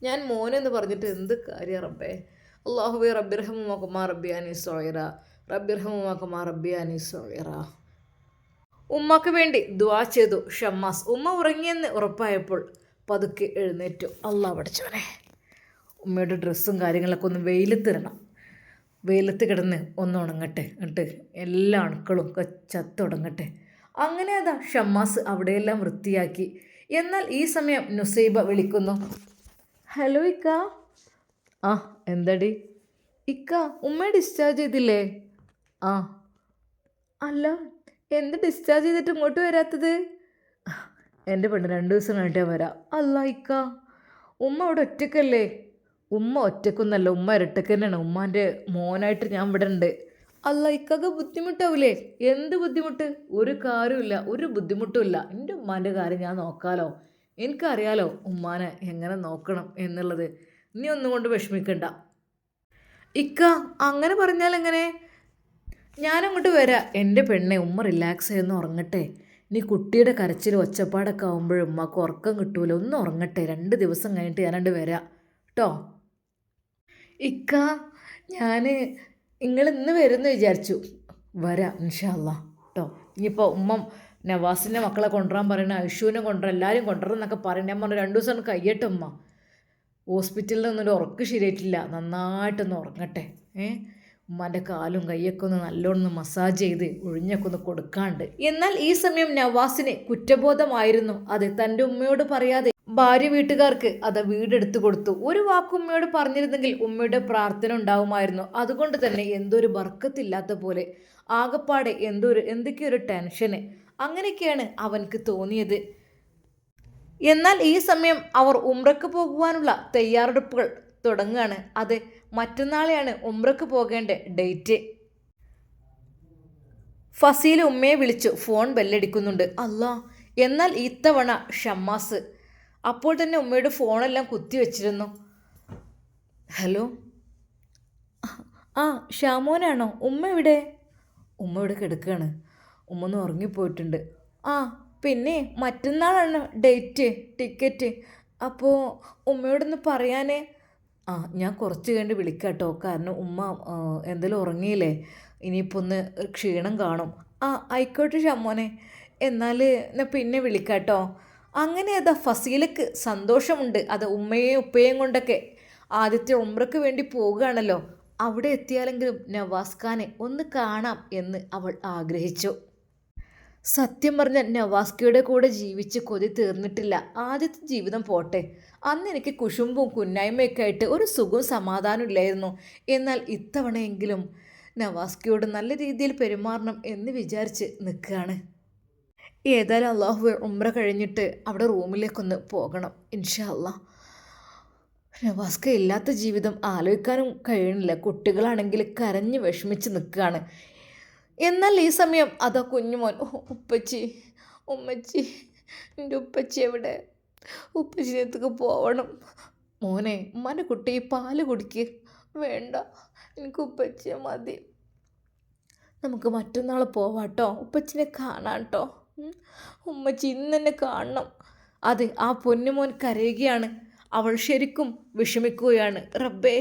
ഞാൻ മോനെന്ന് പറഞ്ഞിട്ട് എന്ത് കാര്യം റബ്ബേ. അല്ലാഹുവേ റബ്ബിർഹമുമാ റബ്ബിയാനി സോയിറ, റബ്ബിർഹമുമാ റബ്ബിയാനി സോയിറ. ഉമ്മക്ക് വേണ്ടി ദുആ ചെയ്തു ഷമ്മാസ്. ഉമ്മ ഉറങ്ങിയെന്ന് ഉറപ്പായപ്പോൾ പതുക്കെ എഴുന്നേറ്റു. അല്ലാ പഠിച്ചവനെ, ഉമ്മയുടെ ഡ്രസ്സും കാര്യങ്ങളൊക്കെ ഒന്ന് വെയിലത്തിടണം, വെയിലത്ത് കിടന്ന് ഒന്ന് ഉണങ്ങട്ടെ, എന്നിട്ട് എല്ലാ അണുക്കളും ചത്തുടങ്ങട്ടെ. അങ്ങനെ അതാ ഷമ്മാസ് അവിടെയെല്ലാം വൃത്തിയാക്കി. എന്നാൽ ഈ സമയം നുസൈബ വിളിക്കുന്നു. ഹലോ ഇക്ക. ആ എന്താടി ഇക്ക, ഉമ്മയെ ഡിസ്ചാർജ് ചെയ്തില്ലേ? ആ. അല്ല, എന്ത് ഡിസ്ചാർജ് ചെയ്തിട്ട് ഇങ്ങോട്ട് വരാത്തത്? എൻ്റെ പെണ്ണ് 2 ദിവസം കഴിഞ്ഞിട്ടേ വരാം. അല്ല ഇക്ക, ഉമ്മ അവിടെ ഒറ്റക്കല്ലേ? ഉമ്മ ഒറ്റക്കൊന്നല്ല, ഉമ്മ ഇരട്ടക്ക് തന്നെയാണ്. ഉമ്മാൻ്റെ മോനായിട്ട് ഞാൻ ഇവിടെ ഉണ്ട്. അല്ല ഇക്കൊക്കെ ബുദ്ധിമുട്ടാവില്ലേ? എന്ത് ബുദ്ധിമുട്ട്? ഒരു കാര്യമില്ല, ഒരു ബുദ്ധിമുട്ടുമില്ല. എൻ്റെ ഉമ്മാൻ്റെ കാര്യം ഞാൻ നോക്കാലോ, എനിക്കറിയാലോ ഉമ്മാനെ എങ്ങനെ നോക്കണം എന്നുള്ളത്. നീ ഒന്നും കൊണ്ട് വിഷമിക്കണ്ട ഇക്ക. അങ്ങനെ പറഞ്ഞാൽ എങ്ങനെ? ഞാനങ്ങോട്ട് വരാം. എൻ്റെ പെണ്ണെ, ഉമ്മ റിലാക്സ് ആയി ഒന്ന് ഉറങ്ങട്ടെ. നീ കുട്ടിയുടെ കരച്ചിൽ ഒച്ചപ്പാടൊക്കെ ആകുമ്പോഴും ഉമ്മക്ക് ഉറക്കം കിട്ടൂല, ഒന്ന് ഉറങ്ങട്ടെ. 2 ദിവസം കഴിഞ്ഞിട്ട് ഞാനണ്ട് വരാം കേട്ടോ. ഇക്ക, ഞാൻ നിങ്ങൾ ഇന്ന് വരുമെന്ന് വിചാരിച്ചു. വരാം ഇൻഷാ അല്ലാ കേട്ടോ. ഇനിയിപ്പോൾ ഉമ്മ നവാസിൻ്റെ മക്കളെ കൊണ്ടുവരാൻ പറയണ, ഐഷുവിനെ കൊണ്ടുവരാൻ, എല്ലാവരും കൊണ്ടുവരണം എന്നൊക്കെ പറയണേ. ഞാൻ പറഞ്ഞു 2 ദിവസം കഴിയട്ടെ ഉമ്മ, ഹോസ്പിറ്റലിൽ നിന്നൊരു ഉറക്കം ശരിയായിട്ടില്ല, നന്നായിട്ടൊന്ന് ഉറങ്ങട്ടെ. ഉമ്മാൻ്റെ കാലും കൈയൊക്കെ ഒന്ന് നല്ലോണം മസാജ് ചെയ്ത് ഒഴിഞ്ഞൊക്കെ ഒന്ന് കൊടുക്കാണ്ട്. എന്നാൽ ഈ സമയം നവാസിന് കുറ്റബോധമായിരുന്നു. അത് തൻ്റെ ഉമ്മയോട് പറയാതെ ഭാര്യ വീട്ടുകാർക്ക് അത് വീടെടുത്തു കൊടുത്തു. ഒരു വാക്ക് ഉമ്മയോട് പറഞ്ഞിരുന്നെങ്കിൽ ഉമ്മയുടെ പ്രാർത്ഥന ഉണ്ടാവുമായിരുന്നു. അതുകൊണ്ട് തന്നെ എന്തൊരു ബർക്കത്തില്ലാത്ത പോലെ, ആകപ്പാടെ എന്തൊക്കെയൊരു ടെൻഷന്, അങ്ങനെയൊക്കെയാണ് അവൻക്ക് തോന്നിയത്. എന്നാൽ ഈ സമയം അവർ ഉംറയ്ക്ക് പോകുവാനുള്ള തയ്യാറെടുപ്പുകൾ തുടങ്ങുകയാണ്. അത് മറ്റന്നാളെയാണ് ഉംറയ്ക്ക് പോകേണ്ട ഡേറ്റ്. ഫസീല ഉമ്മയെ വിളിച്ചു. ഫോൺ ബെല്ലടിക്കുന്നുണ്ട്. അല്ലാ, എന്നാൽ ഇത്തവണ ഷമ്മാസ് അപ്പോൾ തന്നെ ഉമ്മയുടെ ഫോണെല്ലാം കുത്തിവെച്ചിരുന്നു. ഹലോ, ആ ഷാമോനാണോ? ഉമ്മ ഇവിടെ? ഉമ്മ ഇവിടെ കിടക്കുകയാണ്, ഉമ്മ ഒന്ന് ഉറങ്ങിപ്പോയിട്ടുണ്ട്. ആ പിന്നെ മറ്റന്നാളാണ് ഡേറ്റ്, ടിക്കറ്റ്. അപ്പോൾ ഉമ്മയോടൊന്ന് പറയാനേ. ആ ഞാൻ കുറച്ച് കഴിഞ്ഞ് വിളിക്കാം കേട്ടോ, കാരണം ഉമ്മ എന്തെങ്കിലും ഉറങ്ങിയില്ലേ, ഇനിയിപ്പോൾ ഒന്ന് ക്ഷീണം കാണും. ആ ആയിക്കോട്ടെ ഷാമോനെ, എന്നാൽ ഞാൻ പിന്നെ വിളിക്കാം കേട്ടോ. അങ്ങനെ അതാ ഫസീലക്ക് സന്തോഷമുണ്ട്. അത് ഉമ്മയെയും ഉപ്പയെയും കൊണ്ടൊക്കെ ആദ്യത്തെ ഉംറയ്ക്ക് വേണ്ടി പോവുകയാണല്ലോ. അവിടെ എത്തിയാലെങ്കിലും നവാസ് ഖാനെ ഒന്ന് കാണാം എന്ന് അവൾ ആഗ്രഹിച്ചു. സത്യം പറഞ്ഞ നവാസ്കയുടെ കൂടെ ജീവിച്ച് കൊതി തീർന്നിട്ടില്ല. ആദ്യത്തെ ജീവിതം പോട്ടെ, അന്ന് എനിക്ക് കുശുമ്പും കുന്നായ്മയൊക്കെ ആയിട്ട് ഒരു സുഖവും സമാധാനം ഇല്ലായിരുന്നു. എന്നാൽ ഇത്തവണയെങ്കിലും നവാസ്കയോട് നല്ല രീതിയിൽ പെരുമാറണം എന്ന് വിചാരിച്ച് നിൽക്കുകയാണ്. ഏതായാലും അള്ളാഹു ഉംറ കഴിഞ്ഞിട്ട് അവിടെ റൂമിലേക്കൊന്ന് പോകണം ഇൻഷാ അള്ളാഹ്. നവാസ്ക ഇല്ലാത്ത ജീവിതം ആലോചിക്കാനും കഴിയണില്ല. കുട്ടികളാണെങ്കിൽ കരഞ്ഞ് വിഷമിച്ച് നിൽക്കുകയാണ്. എന്നാൽ ഈ സമയം അതാ കുഞ്ഞുമോൻ, ഉപ്പച്ചി, ഉമ്മച്ചി, എൻ്റെ ഉപ്പച്ചി എവിടെ? ഉപ്പച്ചിൻ്റെ അടുത്തേക്ക് പോവണം. മോനെ, ഉമ്മാൻ്റെ കുട്ടി പാല് കുടിക്ക്. വേണ്ട, എനിക്ക് ഉപ്പച്ചിയെ മതി. നമുക്ക് മറ്റന്നാൾ പോവാട്ടോ, ഉപ്പച്ചിനെ കാണാം കേട്ടോ. ഉമ്മച്ചി ഇന്ന് തന്നെ കാണണം. അതെ, ആ പൊന്നുമോൻ കരയുകയാണ്. അവൾ ശരിക്കും വിഷമിക്കുകയാണ്. റബ്ബേ,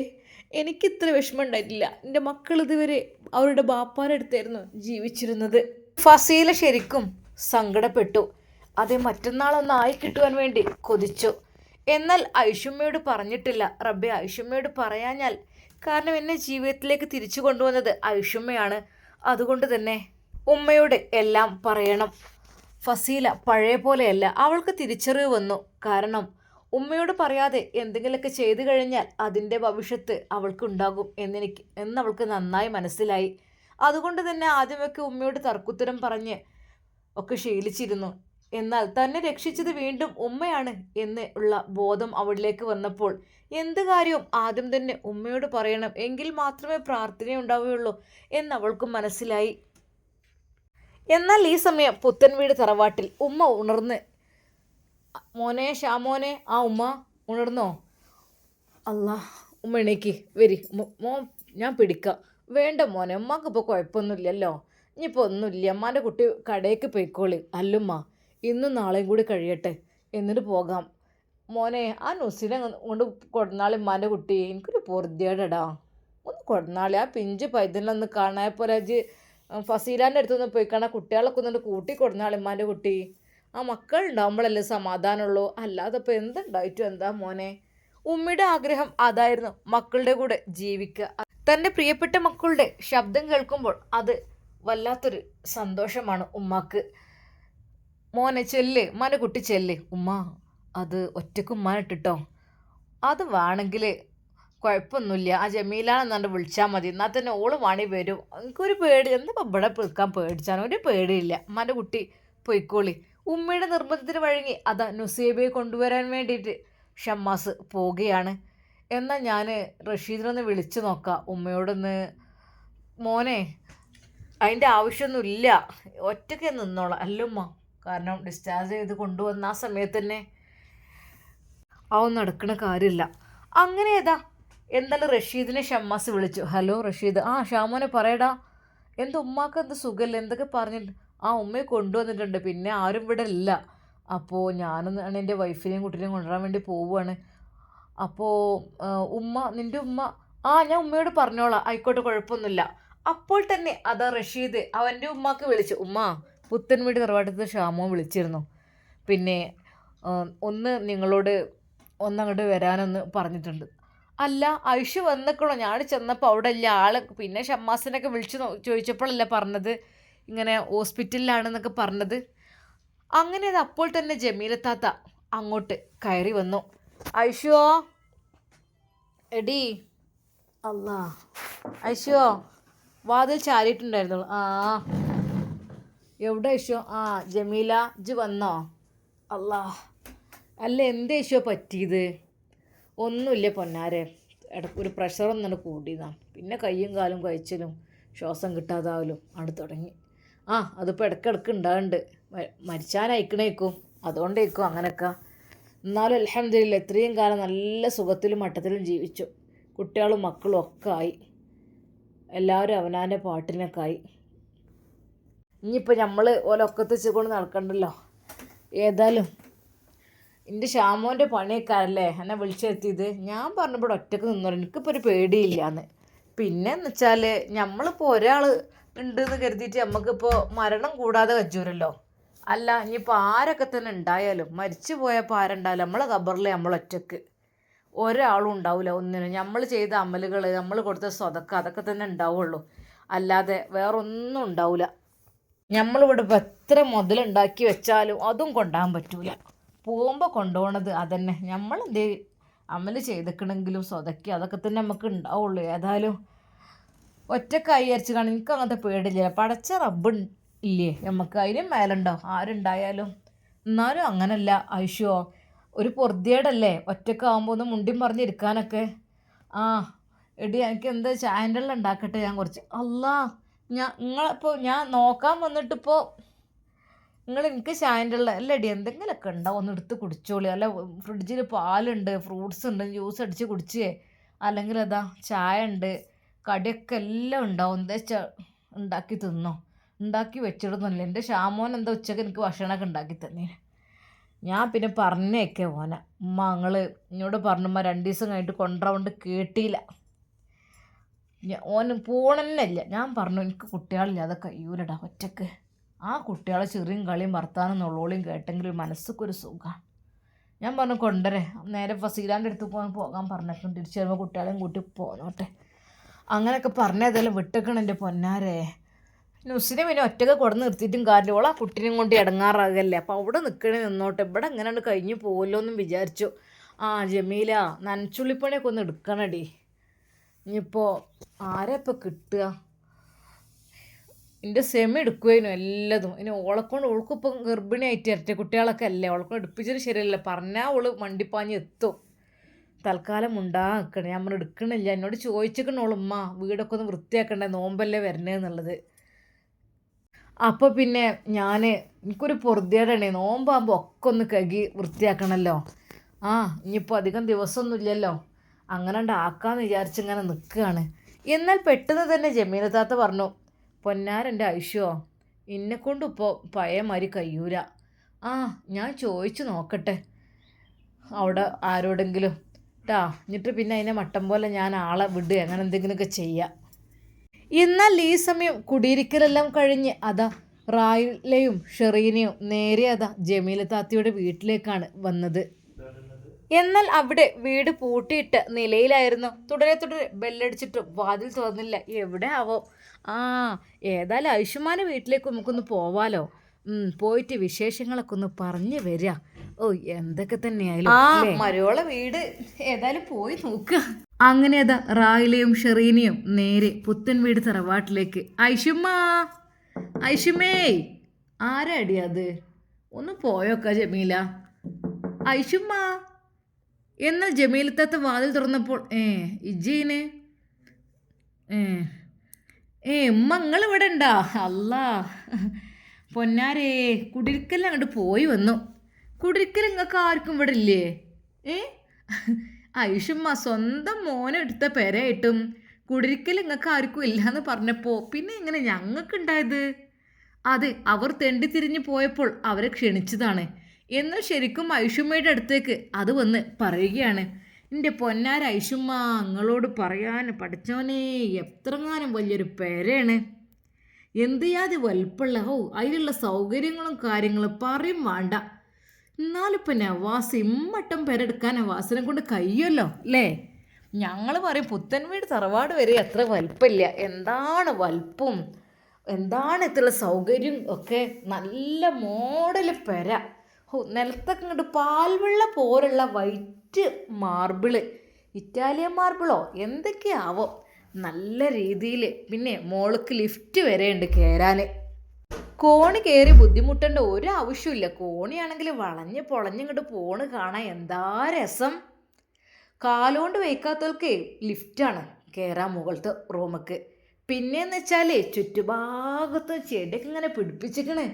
എനിക്കിത്ര വിഷമം ഉണ്ടായിട്ടില്ല. എൻ്റെ മക്കൾ ഇതുവരെ അവരുടെ ബാപ്പാരുടെ അടുത്തായിരുന്നു ജീവിച്ചിരുന്നത്. ഫസീല ശരിക്കും സങ്കടപ്പെട്ടു. അത് മറ്റന്നാളൊന്ന് ആയി കിട്ടുവാൻ വേണ്ടി കൊതിച്ചു. എന്നാൽ ഐഷുമ്മയോട് പറഞ്ഞിട്ടില്ല. റബ്ബെ, ഐഷുമ്മയോട് പറയാഞ്ഞാൽ, കാരണം എന്നെ ജീവിതത്തിലേക്ക് തിരിച്ചു കൊണ്ടുവന്നത് ഐഷുമ്മയാണ്. അതുകൊണ്ട് തന്നെ ഉമ്മയോട് എല്ലാം പറയണം. ഫസീല പഴയ പോലെയല്ല, അവൾക്ക് തിരിച്ചറിവ് വന്നു. കാരണം ഉമ്മയോട് പറയാതെ എന്തെങ്കിലുമൊക്കെ ചെയ്തു കഴിഞ്ഞാൽ അതിൻ്റെ ഭവിഷ്യത്ത് അവൾക്കുണ്ടാകും എന്നവൾക്ക് നന്നായി മനസ്സിലായി. അതുകൊണ്ട് തന്നെ ആദ്യമൊക്കെ ഉമ്മയോട് തർക്കുത്തരം പറഞ്ഞ് ഒക്കെ ശീലിച്ചിരുന്നു. എന്നാൽ തന്നെ രക്ഷിച്ചത് വീണ്ടും ഉമ്മയാണ് എന്ന് ഉള്ള ബോധം അവളിലേക്ക് വന്നപ്പോൾ എന്ത് കാര്യവും ആദ്യം തന്നെ ഉമ്മയോട് പറയണം, എങ്കിൽ മാത്രമേ പ്രാർത്ഥനയുണ്ടാവുകയുള്ളൂ എന്നവൾക്കും മനസ്സിലായി. എന്നാൽ ഈ സമയം പുത്തൻവീട് തറവാട്ടിൽ ഉമ്മ ഉണർന്ന്, മോനെ ഷാമോനെ, ആ ഉമ്മ ഉണർന്നോ? അല്ലാ, ഉമ്മ എണീക്ക്, വരി ഞാൻ പിടിക്കാം. വേണ്ട മോനെ, ഉമ്മക്ക് ഇപ്പോൾ കുഴപ്പമൊന്നുമില്ലല്ലോ. ഇനിയിപ്പോൾ ഒന്നുമില്ല, അമ്മാൻ്റെ കുട്ടി കടയ്ക്ക് പോയിക്കോളി. അല്ലുമ്മ, ഇന്നും നാളെയും കൂടി കഴിയട്ടെ, എന്നിട്ട് പോകാം. മോനെ, ആ നുസിനെ കൊണ്ട് കൊടുന്നാളി ഉമ്മാൻ്റെ കുട്ടി, എനിക്കൊരു പൊറുതിയേടാ. ഒന്ന് കൊടുന്നാളി, ആ പിഞ്ച് പൈതലൊന്ന് കാണായപ്പോൾ ഫസീലാൻ്റെ അടുത്തൊന്ന് പോയി കാണാൻ കുട്ടികളൊക്കെ ഒന്നുകൊണ്ട് കൂട്ടി കൊടുന്നാളി ഉമ്മാൻ്റെ കുട്ടി. ആ മക്കൾ ഉണ്ടാകുമ്പോഴല്ലേ സമാധാനമുള്ളൂ, അല്ലാതെ ഇപ്പോൾ എന്തുണ്ടായിട്ടും എന്താ മോനെ. ഉമ്മയുടെ ആഗ്രഹം അതായിരുന്നു, മക്കളുടെ കൂടെ ജീവിക്കുക. തൻ്റെ പ്രിയപ്പെട്ട മക്കളുടെ ശബ്ദം കേൾക്കുമ്പോൾ അത് വല്ലാത്തൊരു സന്തോഷമാണ് ഉമ്മാക്ക്. മോനെ ചെല്ല്, ഉമ്മാൻ്റെ കുട്ടി ചെല്ല്. ഉമ്മ, അത് ഒറ്റയ്ക്ക് ഉമ്മാനിട്ടിട്ടോ, അത് വേണമെങ്കിൽ കുഴപ്പമൊന്നുമില്ല, ആ ജമീലാണെന്നാണ്ട് വിളിച്ചാൽ മതി, എന്നാൽ തന്നെ ഓള് വാണി വരും. എനിക്കൊരു പേടി, എന്താ ഇവിടെ നിൽക്കാൻ പേടിച്ചാൽ ഒരു പേടിയില്ല, ഉമ്മാൻ്റെ കുട്ടി പൊയ്ക്കോളി. ഉമ്മയുടെ നിർബന്ധത്തിന് വഴങ്ങി അതാ നുസൈബയെ കൊണ്ടുവരാൻ വേണ്ടിയിട്ട് ഷമ്മാസ് പോവുകയാണ്. എന്നാൽ ഞാൻ റഷീദിനൊന്ന് വിളിച്ചു നോക്കാം ഉമ്മയോടൊന്ന്. മോനെ, അതിൻ്റെ ആവശ്യമൊന്നുമില്ല, ഒറ്റയ്ക്ക് നിന്നോളാം. അല്ലുമ്മ, കാരണം ഡിസ്ചാർജ് ചെയ്ത് കൊണ്ടുവന്ന ആ സമയത്ത് തന്നെ അതൊന്നും നടക്കുന്ന കാര്യമില്ല. അങ്ങനെ എന്തായാലും റഷീദിനെ ഷമ്മാസ് വിളിച്ചു. ഹലോ റഷീദ്. ആ ഷാമോനെ പറയടാ, എന്താ ഉമ്മാക്ക് എന്ത് സുഖമല്ല, എന്തൊക്കെ പറഞ്ഞിട്ട്? ആ ഉമ്മയെ കൊണ്ടുവന്നിട്ടുണ്ട്, പിന്നെ ആരും ഇവിടെ ഇല്ല. അപ്പോൾ ഞാനൊന്ന് എൻ്റെ വൈഫിനെയും കുട്ടീനെയും കൊണ്ടുവരാൻ വേണ്ടി പോവുകയാണ്. അപ്പോൾ നിൻ്റെ ഉമ്മ, ആ ഞാൻ ഉമ്മയോട് പറഞ്ഞോളാം, ആയിക്കോട്ടെ, കുഴപ്പമൊന്നുമില്ല. അപ്പോൾ തന്നെ അതാ റഷീദ് അവൻ്റെ ഉമ്മാക്ക് വിളിച്ചു. ഉമ്മ, പുത്തൻവീട് തറവാട്ടത്തെ ഷാമോ വിളിച്ചിരുന്നു, പിന്നെ ഒന്ന് നിങ്ങളോട് ഒന്നങ്ങോട്ട് വരാനൊന്ന് പറഞ്ഞിട്ടുണ്ട്. അല്ല, ഐഷു വന്നിക്കണോ? ഞാൻ ചെന്നപ്പോൾ അവിടെ ഇല്ല ആള്. പിന്നെ ഷമ്മാസിനൊക്കെ വിളിച്ച് ചോദിച്ചപ്പോഴല്ല പറഞ്ഞത് ഇങ്ങനെ ഹോസ്പിറ്റലിലാണെന്നൊക്കെ പറഞ്ഞത്. അങ്ങനെ അത് അപ്പോൾ തന്നെ ജമീലത്താത്ത അങ്ങോട്ട് കയറി വന്നു. ഐഷുവോ, എടി, അല്ലാ, ഐഷുവോ, വാതിൽ ചാരിയിട്ടുണ്ടായിരുന്നുള്ളൂ. ആ, എവിടെ ഐഷു? ആ ജമീല, ഇജ്ജ് വന്നോ? അല്ലാ, അല്ല എന്താ ഐഷുവോ പറ്റിയത്? ഒന്നുമില്ല പൊന്നാരെ, ഒരു പ്രഷർ ഒന്നും കൂടിയതാണ്, പിന്നെ കയ്യും കാലും കഴിച്ചലും ശ്വാസം കിട്ടാതാവലും ആണ് തുടങ്ങി. ആ, അതിപ്പോൾ ഇടയ്ക്കിടയ്ക്ക് ഉണ്ടാകുന്നുണ്ട്, മരിച്ചാനയക്കണേക്കും, അതുകൊണ്ടേക്കും അങ്ങനെയൊക്കെ. എന്നാലും അൽഹംദുലില്ലാ ഇത്രയും കാലം നല്ല സുഖത്തിലും മട്ടത്തിലും ജീവിച്ചു. കുട്ടികളും മക്കളും ഒക്കെ ആയി, എല്ലാവരും അവനാൻ്റെ പാട്ടിനൊക്കെ ആയി. ഇനിയിപ്പോൾ നമ്മൾ ഓലൊക്കത്ത് വെച്ചുകൊണ്ട് നടക്കണ്ടല്ലോ. ഏതായാലും എൻ്റെ ഷാമോൻ്റെ പണിയൊക്കെയല്ലേ എന്നെ വിളിച്ചെത്തിയത്. ഞാൻ പറഞ്ഞപ്പോൾ ഒറ്റയ്ക്ക് നിന്നോളൂ, എനിക്കിപ്പോൾ ഒരു പേടിയില്ലാന്ന്. പിന്നെന്ന് വെച്ചാൽ നമ്മളിപ്പോൾ ഒരാൾ ഉണ്ടെന്ന് കരുതിയിട്ട് നമുക്കിപ്പോൾ മരണം കൂടാതെ കച്ചൂരല്ലോ. അല്ല, ഇനിയിപ്പോൾ ആരൊക്കെ തന്നെ ഉണ്ടായാലും മരിച്ചു പോയപ്പോൾ ആരുണ്ടായാലും നമ്മളെ ഖബറിൽ നമ്മളൊറ്റക്ക്, ഒരാളും ഉണ്ടാവില്ല ഒന്നിനും. നമ്മൾ ചെയ്ത അമലുകൾ, നമ്മൾ കൊടുത്ത സ്വതക്ക, അതൊക്കെ തന്നെ ഉണ്ടാവുള്ളൂ, അല്ലാതെ വേറൊന്നും ഉണ്ടാവില്ല. നമ്മളിവിടെ ഇപ്പം എത്ര മുതലുണ്ടാക്കി വെച്ചാലും അതും കൊണ്ടുപോകാൻ പറ്റൂല. പോകുമ്പോൾ കൊണ്ടുപോകണത് അതന്നെ നമ്മളെന്ത് അമൽ ചെയ്തിക്കണമെങ്കിലും സ്വതക്കി അതൊക്കെ തന്നെ നമുക്ക് ഉണ്ടാവുള്ളൂ. ഏതായാലും ഒറ്റക്കായി അരച്ച് കാണും. എനിക്ക് അങ്ങനത്തെ പേടില്ല. പടച്ച റബ്ബ് ഇല്ലേ നമുക്ക്, അതിനും മേലുണ്ടോ ആരുണ്ടായാലും. എന്നാലും അങ്ങനല്ല ഐഷോ, ഒരു പൊറുതിയേടല്ലേ ഒറ്റക്കാവുമ്പോൾ ഒന്ന് മുണ്ടിയും പറഞ്ഞിരിക്കാനൊക്കെ. ആ എടി എനിക്ക് എന്താ ചായൻ്റെ എല്ലാം ഉണ്ടാക്കട്ടെ ഞാൻ കുറച്ച്. അല്ലാ നിങ്ങളിപ്പോൾ ഞാൻ നോക്കാൻ വന്നിട്ടിപ്പോൾ നിങ്ങൾ എനിക്ക് ചായൻ്റെ ഉള്ള അല്ലടി എന്തെങ്കിലുമൊക്കെ ഉണ്ടാവും ഒന്ന് എടുത്ത് കുടിച്ചോളി. അല്ല ഫ്രിഡ്ജിൽ പാലുണ്ട്, ഫ്രൂട്ട്സ് ഉണ്ട്, ജ്യൂസ് അടിച്ച് കുടിച്ചേ. അല്ലെങ്കിൽ അതാ ചായ ഉണ്ട്, കടിയൊക്കെ എല്ലാം ഉണ്ടാവും. എന്താ വെച്ചാൽ ഉണ്ടാക്കി തിന്നോ. ഉണ്ടാക്കി വെച്ചിടുന്നില്ല. എൻ്റെ ഷാമോൻ എന്താ ഉച്ചയ്ക്ക് എനിക്ക് ഭക്ഷണമൊക്കെ ഉണ്ടാക്കി തന്നീന്. ഞാൻ പിന്നെ പറഞ്ഞേക്കെ ഓനെ ഉമ്മ നിങ്ങൾ എന്നോട് പറഞ്ഞുമ്മ 2 ദിവസം കഴിഞ്ഞിട്ട് കൊണ്ടുപോകൊണ്ട് കേട്ടില്ല. ഓന് പോണെന്നില്ല. ഞാൻ പറഞ്ഞു എനിക്ക് കുട്ടികളില്ലാതെ കഴിയൂലടാ ഒറ്റക്ക്. ആ കുട്ടികളെ ചെറിയും കളിയും വർത്താനം നുള്ളോളിയും കേട്ടെങ്കിൽ മനസ്സൊക്കെ സുഖമാണ്. ഞാൻ പറഞ്ഞു കൊണ്ടുവരെ നേരെ ഫസീലാൻ്റെ അടുത്ത് പോകാൻ പറഞ്ഞിട്ടുണ്ട്. തിരിച്ചു വരുമ്പോൾ കുട്ടികളെയും കൂട്ടി പോന്നോട്ടെ. അങ്ങനെയൊക്കെ പറഞ്ഞതെല്ലാം വിട്ടേക്കണം എൻ്റെ പൊന്നാരെ. നുസിനെ പിന്നെ ഒറ്റക്ക് കൊടുന്ന് നിർത്തിയിട്ടും കാര്യമില്ല. ഓളാ കുട്ടീനെയും കൊണ്ട് ഇടങ്ങാറാകല്ലേ. അപ്പോൾ അവിടെ നിൽക്കണേ നിന്നോട്ടെ, ഇവിടെ എങ്ങനെയാണ് കഴിഞ്ഞു പോകുമല്ലോ എന്നും വിചാരിച്ചു. ആ ജമീല നനച്ചുള്ളിപ്പണിയൊക്കെ ഒന്ന് എടുക്കണടി. ഇനിയിപ്പോൾ ആരാ ഇപ്പോൾ കിട്ടുക? എൻ്റെ സെമി എടുക്കുമായിരുന്നു എല്ലാതും. ഇനി ഓളെക്കൊണ്ട് ഓൾക്കിപ്പം ഗർഭിണിയായിട്ട് ഇരട്ട കുട്ടികളൊക്കെ അല്ലേ, ഓളെക്കൊണ്ട് എടുപ്പിച്ചത് ശരിയല്ല. പറഞ്ഞാൽ ഓള് മണ്ടിപ്പാഞ്ഞ് എത്തും. തൽക്കാലം ഉണ്ടാ നിൽക്കണേ. നമ്മൾ എടുക്കണില്ല. എന്നോട് ചോദിച്ചിക്കണോളുമ്മ വീടൊക്കെ ഒന്ന് വൃത്തിയാക്കണ്ടേ, നോമ്പല്ലേ വരണേന്നുള്ളത്. അപ്പോൾ പിന്നെ എനിക്കൊരു പൊറുതിയേടാണേ, നോമ്പാകുമ്പോൾ ഒക്കെ ഒന്ന് കഴുകി വൃത്തിയാക്കണമല്ലോ. ഇനിയിപ്പോൾ അധികം ദിവസമൊന്നുമില്ലല്ലോ, അങ്ങനെ ഉണ്ടാക്കാമെന്ന് വിചാരിച്ചിങ്ങനെ നിൽക്കുകയാണ്. എന്നാൽ പെട്ടെന്ന് തന്നെ ജമീല താത്ത പറഞ്ഞു, പൊന്നാരൻ്റെ ഐഷോ എന്നെക്കൊണ്ട് ഇപ്പോൾ പഴയ മാതിരി കഴിയൂല. ഞാൻ ചോദിച്ചു നോക്കട്ടെ അവിടെ ആരോടെങ്കിലും ട്ടാ, എന്നിട്ട് പിന്നെ അതിനെ മട്ടം പോലെ ഞാൻ ആളെ വിടുക അങ്ങനെ എന്തെങ്കിലുമൊക്കെ ചെയ്യാം. എന്നാൽ ഈ സമയം കുടിയിരിക്കലെല്ലാം കഴിഞ്ഞ് അതാ റായിലയും ഷെറീനയും നേരെ അതാ ജമീല താത്തയുടെ വീട്ടിലേക്കാണ് വന്നത്. എന്നാൽ അവിടെ വീട് പൂട്ടിയിട്ട നിലയിലായിരുന്നു. തുടരെ ബെല്ലടിച്ചിട്ടും വാതിൽ തുറന്നില്ല. എവിടെ ആവോ? ഏതായാലും ഐഷുമാൻ്റെ വീട്ടിലേക്ക് നമുക്കൊന്ന് പോവാലോ. പോയിട്ട് വിശേഷങ്ങളൊക്കെ ഒന്ന് പറഞ്ഞു വരിക. എന്തൊക്കെ തന്നെയായാലും മരോളെ വീട് ഏതായാലും പോയി നോക്കുക. അങ്ങനെ അതാ റായിലയും ഷെറീനയും നേരെ പുത്തൻ വീട് തറവാട്ടിലേക്ക്. ഐഷുമേ ആരാടി അത്? ഒന്ന് പോയോക്ക ജമീല. ഐഷുമ്മ. എന്നാൽ ജമീലത്താത്ത വാതിൽ തുറന്നപ്പോൾ ഇജീന് ഉമ്മ നിങ്ങളിവിടെ ഉണ്ടാ? അല്ലാ പൊന്നാരേ, കുടിരിക്കൽ അങ്ങോട്ട് പോയി വന്നു. കുടിരിക്കൽ നിങ്ങൾക്ക് ആർക്കും ഇവിടെ ഇല്ലേ? ഐഷുമ്മ സ്വന്തം മോനെ എടുത്ത പെരയായിട്ടും കുടിരിക്കൽ നിങ്ങൾക്ക് ആർക്കും ഇല്ലയെന്ന് പറഞ്ഞപ്പോൾ പിന്നെ എങ്ങനെ ഞങ്ങൾക്കുണ്ടായത്? അതെ, അവർ തെണ്ടിത്തിരിഞ്ഞ് പോയപ്പോൾ അവരെ ക്ഷണിച്ചതാണ്. എന്നാൽ ശരിക്കും ഐഷുമ്മയുടെ അടുത്തേക്ക് അത് വന്ന് പറയുകയാണ്. എൻ്റെ പൊന്നാര ഐഷുമ്മ, നിങ്ങളോട് പറയാൻ പഠിച്ചവനെ എത്രങ്ങാനും വലിയൊരു പേരാണ്. എന്ത് യാതി വലുപ്പമുള്ള അതിലുള്ള സൗകര്യങ്ങളും കാര്യങ്ങളും പറയും വേണ്ട. എന്നാലിപ്പോൾ നവാസ് ഇമ്മട്ടം പേരെടുക്കാൻ നവാസിനെ കൊണ്ട് കഴിയുമല്ലോ അല്ലേ? ഞങ്ങൾ പറയും പുത്തൻ വീട് തറവാട് വരെ അത്ര വലുപ്പമില്ല. എന്താണ് വലുപ്പം, എന്താണ് ഇത്ര സൗകര്യം ഒക്കെ. നല്ല മോഡൽ പെര. നിലത്തൊക്കെ ഇങ്ങോട്ട് പാൽവെള്ള പോലുള്ള വൈറ്റ് മാർബിള്, ഇറ്റാലിയൻ മാർബിളോ എന്തൊക്കെയാവോ, നല്ല രീതിയിൽ. പിന്നെ മോൾക്ക് ലിഫ്റ്റ് വരെ ഉണ്ട് കയറാൻ. കോണി കയറി ബുദ്ധിമുട്ടേണ്ട ഒരു ആവശ്യമില്ല. കോണിയാണെങ്കിൽ വളഞ്ഞ് പൊളഞ്ഞിങ്ങോട്ട് പോണ് കാണാൻ എന്താ രസം. കാലുകൊണ്ട് വയ്ക്കാത്തവർക്ക് ലിഫ്റ്റാണ് കയറാൻ മുകളിലത്തെ റൂമൊക്കെ. പിന്നെയെന്ന് വെച്ചാൽ ചുറ്റുഭാഗത്ത് ചെടിയൊക്കെ ഇങ്ങനെ പിടിപ്പിച്ചിക്കണ്.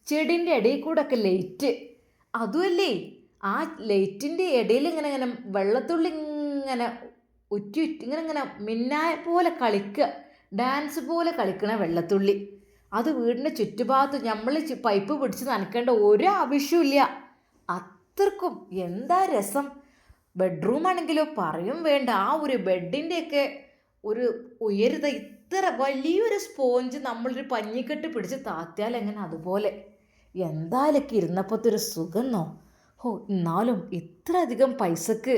ചെടീൻ്റെ ഇടയിൽ കൂടെ ഒക്കെ ലൈറ്റ്. അതുമല്ലേ ആ ലൈറ്റിൻ്റെ ഇടയിൽ ഇങ്ങനെ ഇങ്ങനെ വെള്ളത്തുള്ളി ഇങ്ങനെ ഇങ്ങനെ മിന്നായ പോലെ കളിക്കുക, ഡാൻസ് പോലെ കളിക്കണ വെള്ളത്തുള്ളി. അത് വീടിൻ്റെ ചുറ്റുഭാഗത്ത് നമ്മൾ പൈപ്പ് പിടിച്ച് നനക്കേണ്ട ഒരു ആവശ്യമില്ല. അത്രക്കും എന്താ രസം. ബെഡ്റൂമാണെങ്കിലോ പറയും വേണ്ട. ആ ഒരു ബെഡിൻ്റെയൊക്കെ ഒരു ഉയരുത ഇത്ര വലിയൊരു സ്പോഞ്ച് നമ്മളൊരു പഞ്ഞിക്കെട്ട് പിടിച്ച് താത്തിയാൽ എങ്ങനെ അതുപോലെ. എന്തായാലൊക്കെ ഇരുന്നപ്പോഴത്തൊരു സുഖന്നോ. എന്നാലും ഇത്ര അധികം പൈസക്ക്